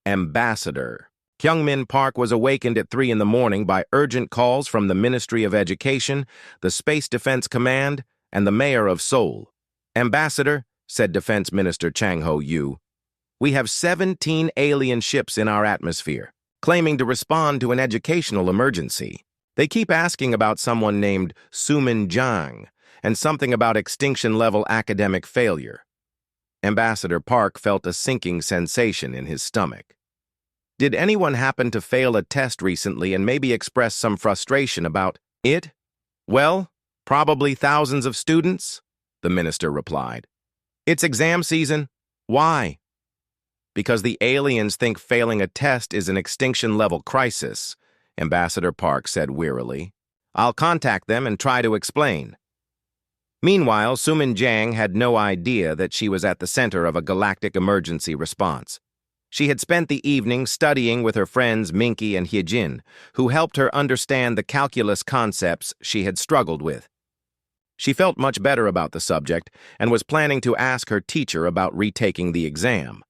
Ambassador. Kyungmin Park was awakened at 3 in the morning by urgent calls from the Ministry of Education, the Space Defense Command, and the mayor of Seoul. "Ambassador," said Defense Minister Chang Ho-yu, "we have 17 alien ships in our atmosphere, claiming to respond to an educational emergency. They keep asking about someone named Sumin Jang and something about extinction-level academic failure." Ambassador Park felt a sinking sensation in his stomach. Did anyone happen to fail a test recently and maybe express some frustration about it? "Well, probably thousands of students," the minister replied. "It's exam season. Why?" "Because the aliens think failing a test is an extinction-level crisis," Ambassador Park said wearily. "I'll contact them and try to explain." Meanwhile, Sumin Jang had no idea that she was at the center of a galactic emergency response. She had spent the evening studying with her friends Minky and Hyejin, who helped her understand the calculus concepts she had struggled with. She felt much better about the subject and was planning to ask her teacher about retaking the exam.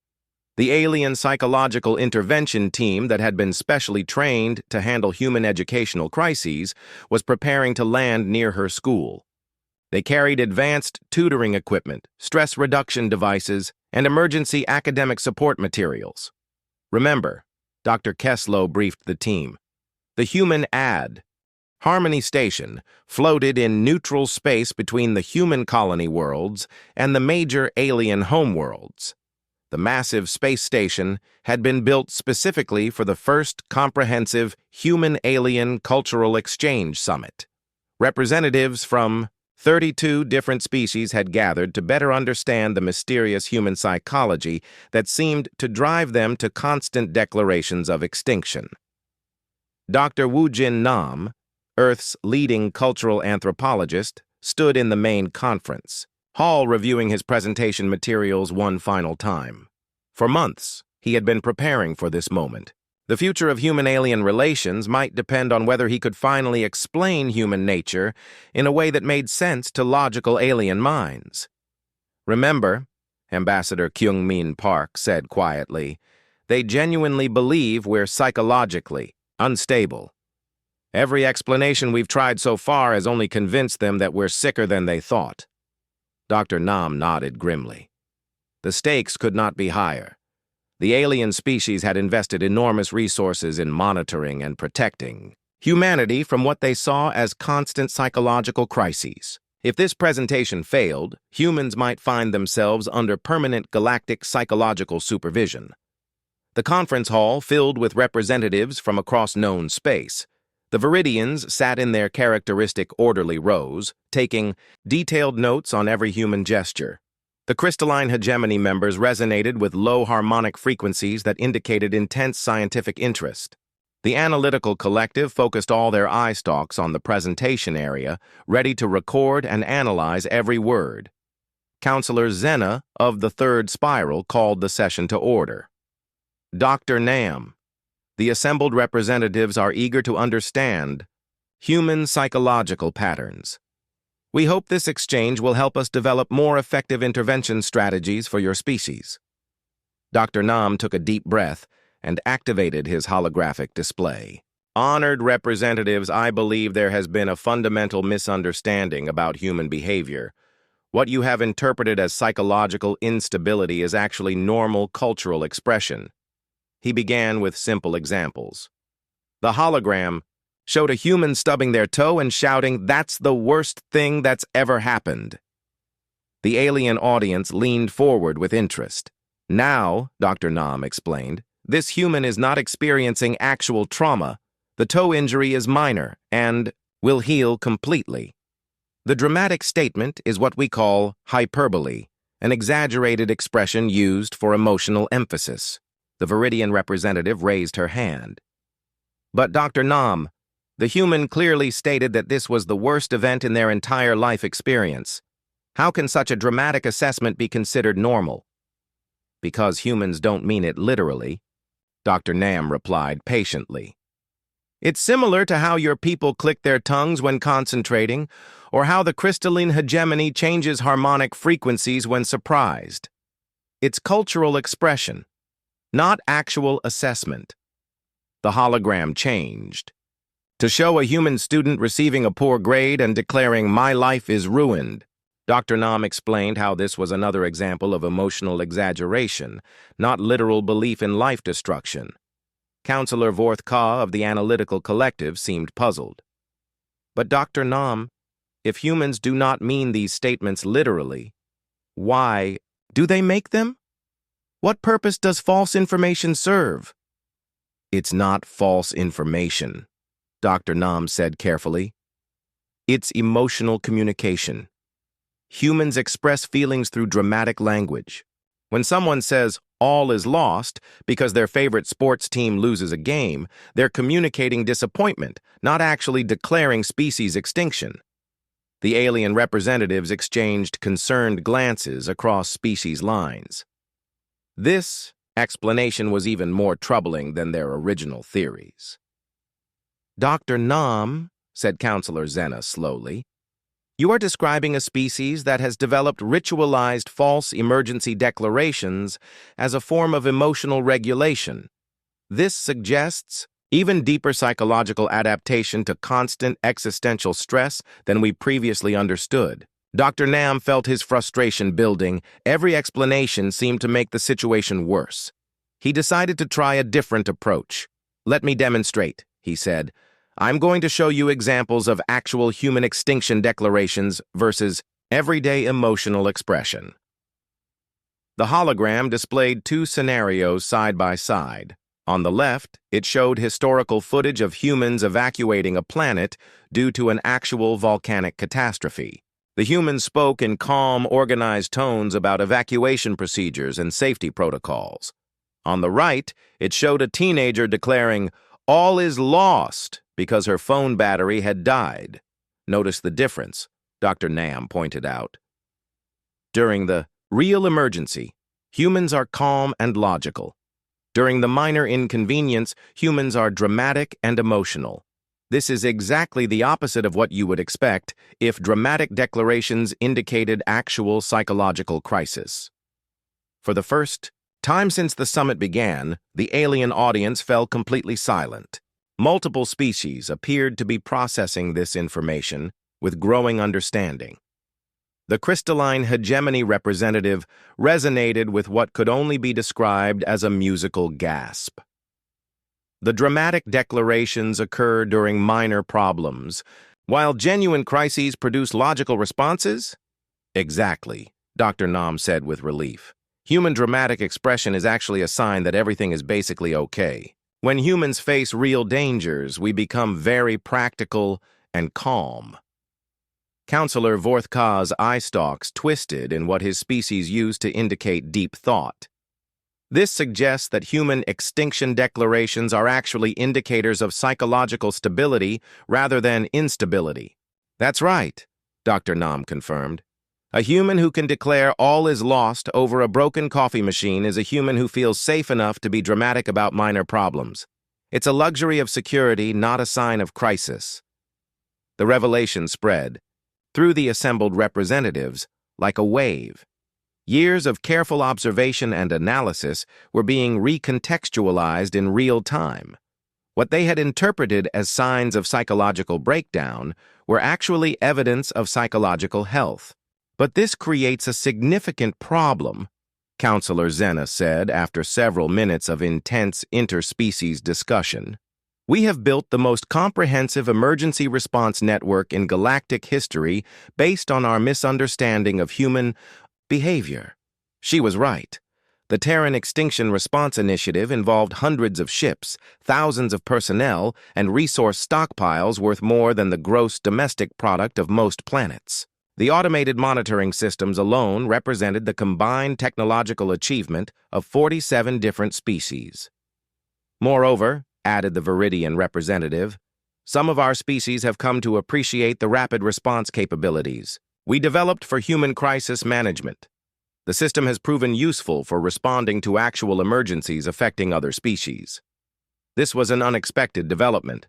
The alien psychological intervention team that had been specially trained to handle human educational crises was preparing to land near her school. They carried advanced tutoring equipment, stress reduction devices, and emergency academic support materials. "Remember," Dr. Keslow briefed the team, "the human Harmony Station floated in neutral space between the human colony worlds and the major alien homeworlds. The massive space station had been built specifically for the first comprehensive human-alien cultural exchange summit. Representatives from 32 different species had gathered to better understand the mysterious human psychology that seemed to drive them to constant declarations of extinction. Dr. Woojin Nam, Earth's leading cultural anthropologist, stood in the main conference hall reviewing his presentation materials one final time. For months, he had been preparing for this moment. The future of human-alien relations might depend on whether he could finally explain human nature in a way that made sense to logical alien minds. "Remember," Ambassador Kyungmin Park said quietly, "they genuinely believe we're psychologically unstable. Every explanation we've tried so far has only convinced them that we're sicker than they thought." Dr. Nam nodded grimly. The stakes could not be higher. The alien species had invested enormous resources in monitoring and protecting humanity from what they saw as constant psychological crises. If this presentation failed, humans might find themselves under permanent galactic psychological supervision. The conference hall filled with representatives from across known space. The Viridians sat in their characteristic orderly rows, taking detailed notes on every human gesture. The crystalline hegemony members resonated with low harmonic frequencies that indicated intense scientific interest. The analytical collective focused all their eye stalks on the presentation area, ready to record and analyze every word. Counselor Zena of the Third Spiral called the session to order. "Dr. Nam, the assembled representatives are eager to understand human psychological patterns. We hope this exchange will help us develop more effective intervention strategies for your species." Dr. Nam took a deep breath and activated his holographic display. "Honored representatives, I believe there has been a fundamental misunderstanding about human behavior. What you have interpreted as psychological instability is actually normal cultural expression." He began with simple examples. The hologram showed a human stubbing their toe and shouting, "That's the worst thing that's ever happened." The alien audience leaned forward with interest. "Now," Dr. Nam explained, "this human is not experiencing actual trauma. The toe injury is minor and will heal completely. The dramatic statement is what we call hyperbole, an exaggerated expression used for emotional emphasis." The Viridian representative raised her hand. "But Dr. Nam, The human clearly stated that this was the worst event in their entire life experience. How can such a dramatic assessment be considered normal? Because humans don't mean it literally, Dr. Nam replied patiently. It's similar to how your people click their tongues when concentrating, or how the crystalline hegemony changes harmonic frequencies when surprised. It's cultural expression, not actual assessment. The hologram changed. To show a human student receiving a poor grade and declaring, "My life is ruined," Dr. Nam explained how this was another example of emotional exaggeration, not literal belief in life destruction. Counselor Vorth Ka of the Analytical Collective seemed puzzled. But Dr. Nam, if humans do not mean these statements literally, why do they make them? What purpose does false information serve? It's not false information, Dr. Nam said carefully. It's emotional communication. Humans express feelings through dramatic language. When someone says, "all is lost," because their favorite sports team loses a game, they're communicating disappointment, not actually declaring species extinction. The alien representatives exchanged concerned glances across species lines. This explanation was even more troubling than their original theories. "Dr. Nam," said Counselor Zena slowly, "you are describing a species that has developed ritualized false emergency declarations as a form of emotional regulation. This suggests even deeper psychological adaptation to constant existential stress than we previously understood." Dr. Nam felt his frustration building. Every explanation seemed to make the situation worse. He decided to try a different approach. "Let me demonstrate," he said. "I'm going to show you examples of actual human extinction declarations versus everyday emotional expression." The hologram displayed two scenarios side by side. On the left, it showed historical footage of humans evacuating a planet due to an actual volcanic catastrophe. The humans spoke in calm, organized tones about evacuation procedures and safety protocols. On the right, it showed a teenager declaring, "All is lost," because her phone battery had died. Notice the difference, Dr. Nam pointed out. During the real emergency, humans are calm and logical. During the minor inconvenience, humans are dramatic and emotional. This is exactly the opposite of what you would expect if dramatic declarations indicated actual psychological crisis. For the first time since the summit began, the alien audience fell completely silent. Multiple species appeared to be processing this information with growing understanding. The crystalline hegemony representative resonated with what could only be described as a musical gasp. The dramatic declarations occur during minor problems, while genuine crises produce logical responses? Exactly, Dr. Nam said with relief. Human dramatic expression is actually a sign that everything is basically okay. When humans face real dangers, we become very practical and calm. Counselor Vorth Ka's eye stalks twisted in what his species used to indicate deep thought. This suggests that human extinction declarations are actually indicators of psychological stability rather than instability. That's right, Dr. Nam confirmed. A human who can declare all is lost over a broken coffee machine is a human who feels safe enough to be dramatic about minor problems. It's a luxury of security, not a sign of crisis. The revelation spread, through the assembled representatives, like a wave. Years of careful observation and analysis were being recontextualized in real time. What they had interpreted as signs of psychological breakdown were actually evidence of psychological health. But this creates a significant problem, Counselor Zena said after several minutes of intense interspecies discussion. We have built the most comprehensive emergency response network in galactic history based on our misunderstanding of human behavior. She was right. The Terran Extinction Response Initiative involved hundreds of ships, thousands of personnel, and resource stockpiles worth more than the gross domestic product of most planets. The automated monitoring systems alone represented the combined technological achievement of 47 different species. Moreover, added the Viridian representative, Some of our species have come to appreciate the rapid response capabilities we developed for human crisis management. The system has proven useful for responding to actual emergencies affecting other species. This was an unexpected development.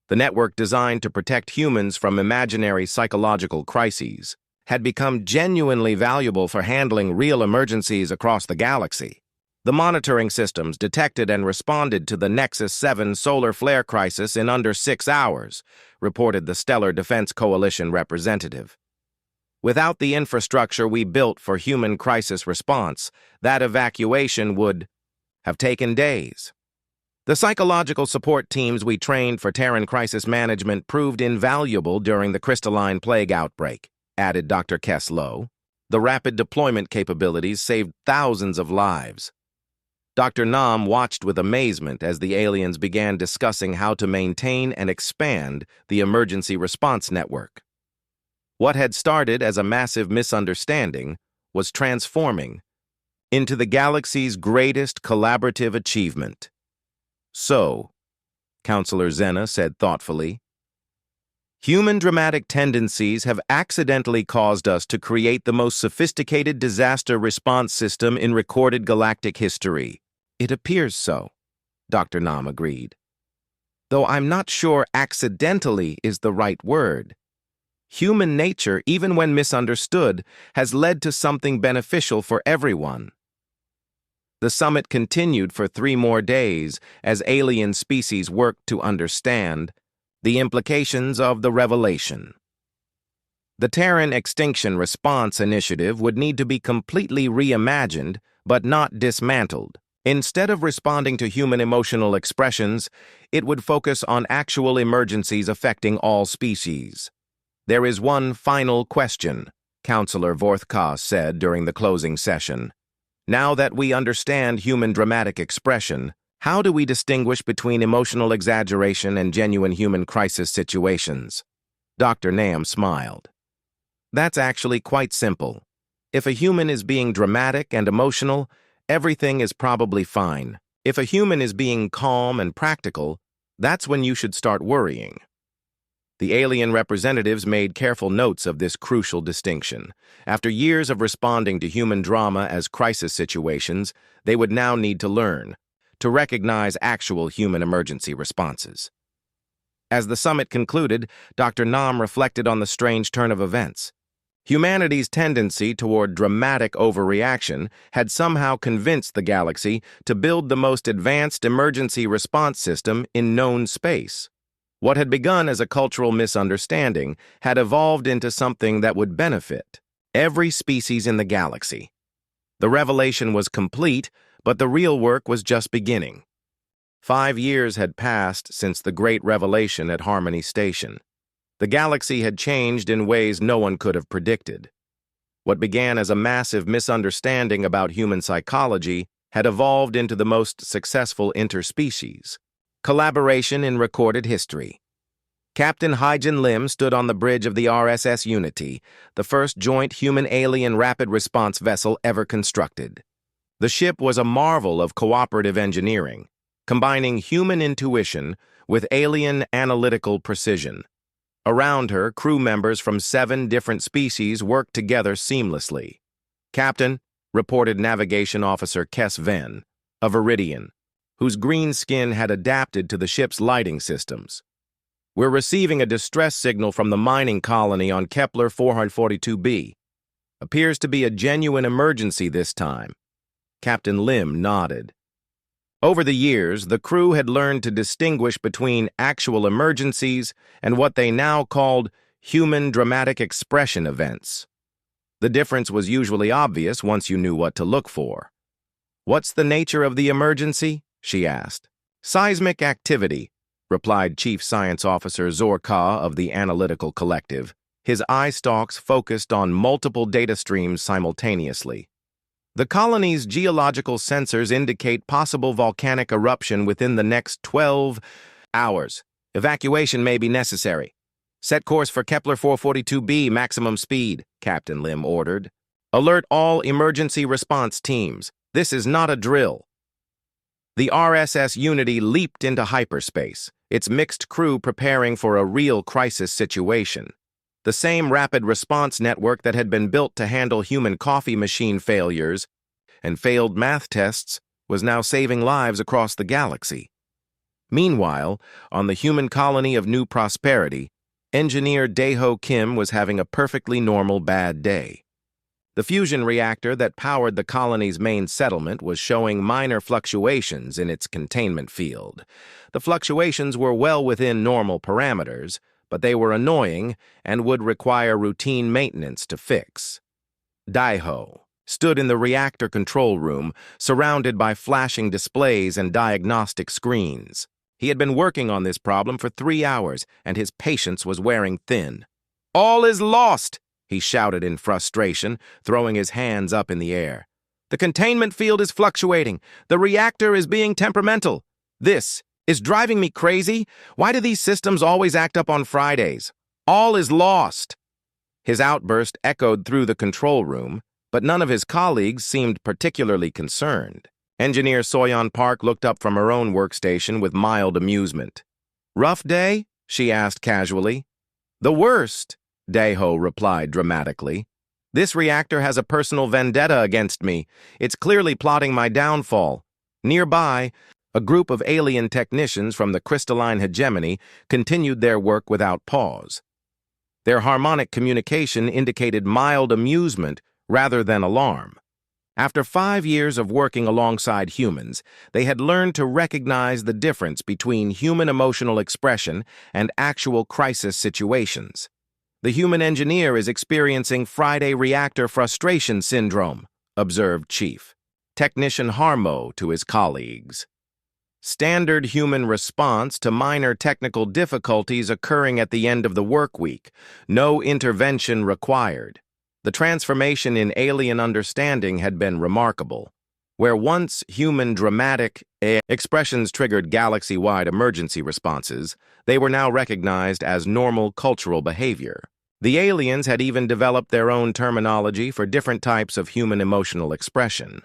The network designed to protect humans from imaginary psychological crises had become genuinely valuable for handling real emergencies across the galaxy. The monitoring systems detected and responded to the Nexus 7 solar flare crisis in under 6 hours, reported the Stellar Defense Coalition representative. Without the infrastructure we built for human crisis response, that evacuation would have taken days. The psychological support teams we trained for Terran crisis management proved invaluable during the crystalline plague outbreak, added Dr. Kesslow. The rapid deployment capabilities saved thousands of lives. Dr. Nam watched with amazement as the aliens began discussing how to maintain and expand the emergency response network. What had started as a massive misunderstanding was transforming into the galaxy's greatest collaborative achievement. So, Counselor Zena said thoughtfully, human dramatic tendencies have accidentally caused us to create the most sophisticated disaster response system in recorded galactic history. It appears so, Dr. Nam agreed. Though I'm not sure accidentally is the right word. Human nature, even when misunderstood, has led to something beneficial for everyone. The summit continued for 3 more days as alien species worked to understand the implications of the revelation. The Terran Extinction Response Initiative would need to be completely reimagined, but not dismantled. Instead of responding to human emotional expressions, it would focus on actual emergencies affecting all species. There is one final question, Counselor Vorthka said during the closing session. Now that we understand human dramatic expression, how do we distinguish between emotional exaggeration and genuine human crisis situations? Dr. Nam smiled. That's actually quite simple. If a human is being dramatic and emotional, everything is probably fine. If a human is being calm and practical, that's when you should start worrying. The alien representatives made careful notes of this crucial distinction. After years of responding to human drama as crisis situations, they would now need to learn to recognize actual human emergency responses. As the summit concluded, Dr. Nam reflected on the strange turn of events. Humanity's tendency toward dramatic overreaction had somehow convinced the galaxy to build the most advanced emergency response system in known space. What had begun as a cultural misunderstanding had evolved into something that would benefit every species in the galaxy. The revelation was complete, but the real work was just beginning. 5 years had passed since the great revelation at Harmony Station. The galaxy had changed in ways no one could have predicted. What began as a massive misunderstanding about human psychology had evolved into the most successful interspecies collaboration in recorded history. Captain Hyjin Lim stood on the bridge of the RSS Unity, the first joint human-alien rapid response vessel ever constructed. The ship was a marvel of cooperative engineering, combining human intuition with alien analytical precision. Around her, crew members from 7 different species worked together seamlessly. Captain, reported Navigation Officer Kess Venn, a Viridian, whose green skin had adapted to the ship's lighting systems. We're receiving a distress signal from the mining colony on Kepler 442b. Appears to be a genuine emergency this time. Captain Lim nodded. Over the years, the crew had learned to distinguish between actual emergencies and what they now called human dramatic expression events. The difference was usually obvious once you knew what to look for. "What's the nature of the emergency?" she asked. "Seismic activity," replied Chief Science Officer Zorka of the Analytical Collective, his eye stalks focused on multiple data streams simultaneously. "The colony's geological sensors indicate possible volcanic eruption within the next 12 hours. Evacuation may be necessary. Set course for Kepler 442b, maximum speed," Captain Lim ordered. "Alert all emergency response teams. This is not a drill." The RSS Unity leaped into hyperspace, its mixed crew preparing for a real crisis situation. The same rapid response network that had been built to handle human coffee machine failures and failed math tests was now saving lives across the galaxy. Meanwhile, on the human colony of New Prosperity, engineer Daeho Kim was having a perfectly normal bad day. The fusion reactor that powered the colony's main settlement was showing minor fluctuations in its containment field. The fluctuations were well within normal parameters, but they were annoying and would require routine maintenance to fix. Daeho stood in the reactor control room, surrounded by flashing displays and diagnostic screens. He had been working on this problem for 3 hours, and his patience was wearing thin. "All is lost!" he shouted in frustration, throwing his hands up in the air. "The containment field is fluctuating. The reactor is being temperamental. This is driving me crazy. Why do these systems always act up on Fridays? All is lost." His outburst echoed through the control room, but none of his colleagues seemed particularly concerned. Engineer Soyeon Park looked up from her own workstation with mild amusement. "Rough day?" she asked casually. "The worst," Daeho replied dramatically. "This reactor has a personal vendetta against me. It's clearly plotting my downfall." Nearby, a group of alien technicians from the crystalline hegemony continued their work without pause. Their harmonic communication indicated mild amusement rather than alarm. After 5 years of working alongside humans, they had learned to recognize the difference between human emotional expression and actual crisis situations. "The human engineer is experiencing Friday reactor frustration syndrome," observed Chief Technician Harmo to his colleagues. "Standard human response to minor technical difficulties occurring at the end of the work week. No intervention required." The transformation in alien understanding had been remarkable. Where once human dramatic expressions triggered galaxy-wide emergency responses, they were now recognized as normal cultural behavior. The aliens had even developed their own terminology for different types of human emotional expression.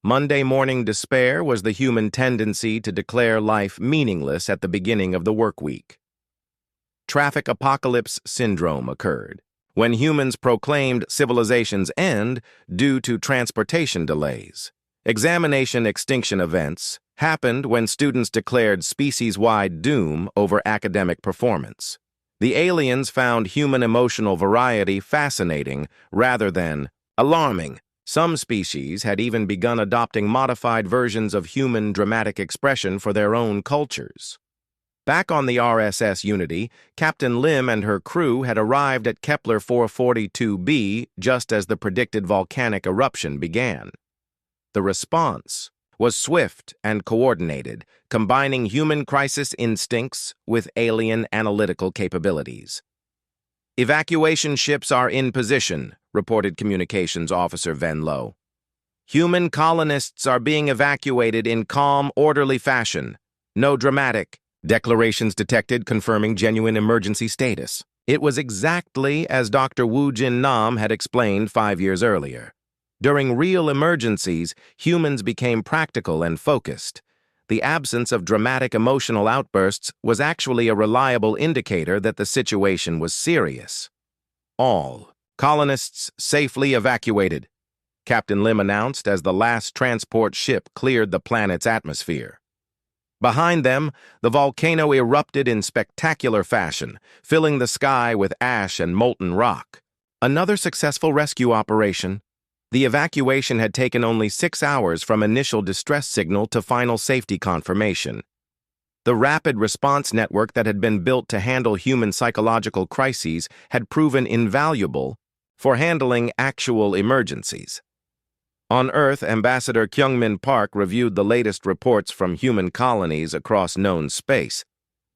Monday morning despair was the human tendency to declare life meaningless at the beginning of the work week. Traffic apocalypse syndrome occurred when humans proclaimed civilization's end due to transportation delays. Examination extinction events happened when students declared species-wide doom over academic performance. The aliens found human emotional variety fascinating rather than alarming. Some species had even begun adopting modified versions of human dramatic expression for their own cultures. Back on the RSS Unity, Captain Lim and her crew had arrived at Kepler 442b just as the predicted volcanic eruption began. The response was swift and coordinated, combining human crisis instincts with alien analytical capabilities. "Evacuation ships are in position," reported Communications Officer Venlo. "Human colonists are being evacuated in calm, orderly fashion. No dramatic declarations detected confirming genuine emergency status." It was exactly as Dr. Woo Jin Nam had explained 5 years earlier. During real emergencies, humans became practical and focused. The absence of dramatic emotional outbursts was actually a reliable indicator that the situation was serious. "All colonists safely evacuated," Captain Lim announced as the last transport ship cleared the planet's atmosphere. Behind them, the volcano erupted in spectacular fashion, filling the sky with ash and molten rock. Another successful rescue operation. The evacuation had taken only 6 hours from initial distress signal to final safety confirmation. The rapid response network that had been built to handle human psychological crises had proven invaluable for handling actual emergencies. On Earth, Ambassador Kyungmin Park reviewed the latest reports from human colonies across known space.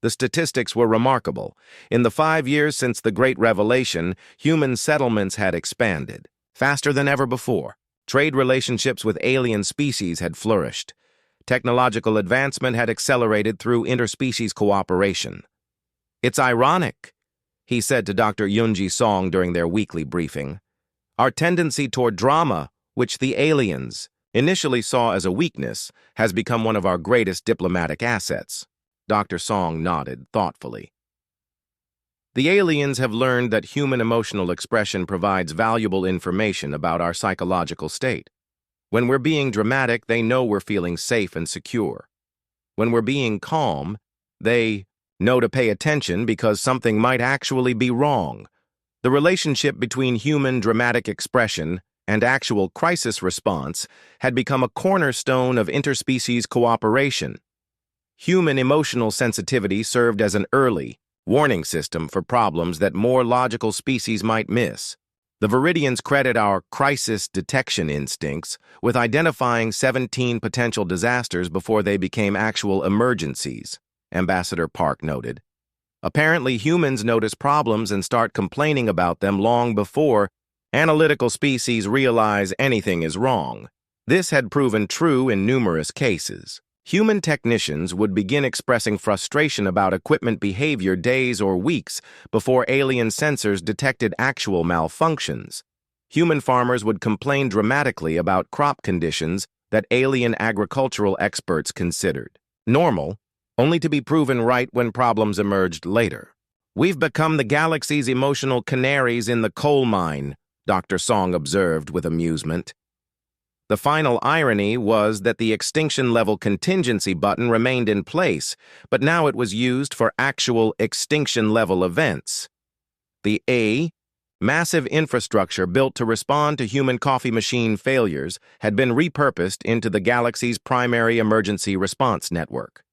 The statistics were remarkable. In the 5 years since the Great Revelation, human settlements had expanded faster than ever before. Trade relationships with alien species had flourished. Technological advancement had accelerated through interspecies cooperation. "It's ironic," he said to Dr. Yoonji Song during their weekly briefing. "Our tendency toward drama, which the aliens initially saw as a weakness, has become one of our greatest diplomatic assets. Dr. Song nodded thoughtfully. The aliens have learned that human emotional expression provides valuable information about our psychological state. When we're being dramatic, they know we're feeling safe and secure. When we're being calm, they know to pay attention because something might actually be wrong. The relationship between human dramatic expression and actual crisis response had become a cornerstone of interspecies cooperation. Human emotional sensitivity served as an early warning system for problems that more logical species might miss. The Viridians credit our crisis detection instincts with identifying 17 potential disasters before they became actual emergencies, Ambassador Park noted. Apparently, humans notice problems and start complaining about them long before analytical species realize anything is wrong. This had proven true in numerous cases. Human technicians would begin expressing frustration about equipment behavior days or weeks before alien sensors detected actual malfunctions. Human farmers would complain dramatically about crop conditions that alien agricultural experts considered normal, only to be proven right when problems emerged later. "We've become the galaxy's emotional canaries in the coal mine," Dr. Song observed with amusement. The final irony was that the Extinction-Level Contingency button remained in place, but now it was used for actual extinction-level events. The massive infrastructure built to respond to human coffee machine failures had been repurposed into the galaxy's primary emergency response network.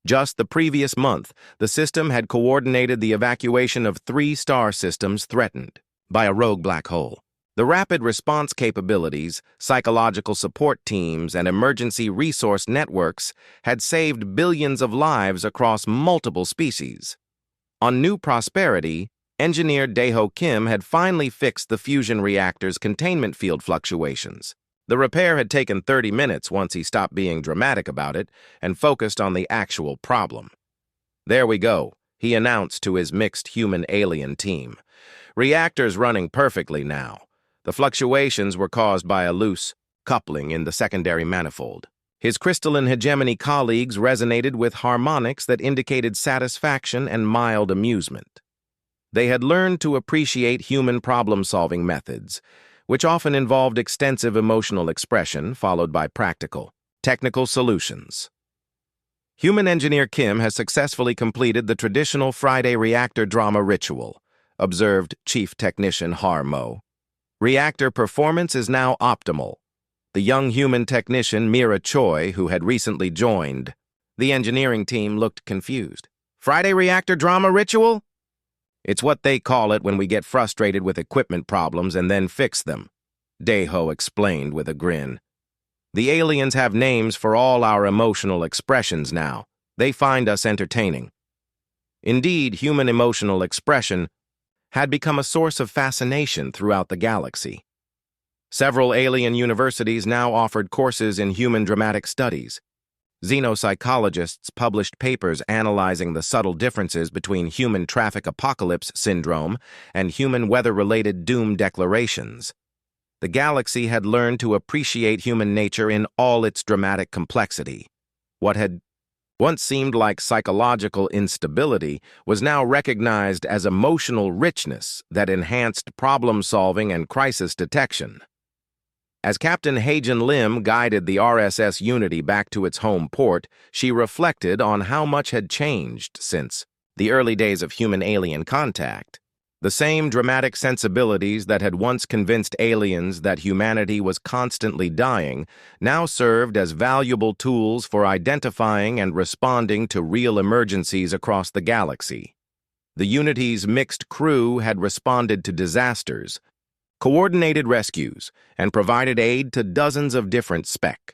Just the previous month, the system had coordinated the evacuation of 3 star systems threatened by a rogue black hole. The rapid response capabilities, psychological support teams, and emergency resource networks had saved billions of lives across multiple species. On New Prosperity, engineer Daeho Kim had finally fixed the fusion reactor's containment field fluctuations. The repair had taken 30 minutes once he stopped being dramatic about it and focused on the actual problem. "There we go," he announced to his mixed human-alien team. "Reactor's running perfectly now. The fluctuations were caused by a loose coupling in the secondary manifold." His crystalline hegemony colleagues resonated with harmonics that indicated satisfaction and mild amusement. They had learned to appreciate human problem-solving methods, which often involved extensive emotional expression followed by practical, technical solutions. Human engineer Kim has successfully completed the traditional Friday reactor drama ritual, observed Chief Technician Har Mo. Reactor performance is now optimal. The young human technician Mira Choi, who had recently joined the engineering team, looked confused. "Friday reactor drama ritual?" "It's what they call it when we get frustrated with equipment problems and then fix them," Daeho explained with a grin. "The aliens have names for all our emotional expressions now. They find us entertaining." Indeed, human emotional expression had become a source of fascination throughout the galaxy. Several alien universities now offered courses in human dramatic studies. Xenopsychologists published papers analyzing the subtle differences between human traffic apocalypse syndrome and human weather-related doom declarations. The galaxy had learned to appreciate human nature in all its dramatic complexity. What had once seemed like psychological instability was now recognized as emotional richness that enhanced problem-solving and crisis detection. As Captain Haejin Lim guided the RSS Unity back to its home port, she reflected on how much had changed since the early days of human-alien contact. The same dramatic sensibilities that had once convinced aliens that humanity was constantly dying now served as valuable tools for identifying and responding to real emergencies across the galaxy. The Unity's mixed crew had responded to disasters, coordinated rescues, and provided aid to dozens of different spec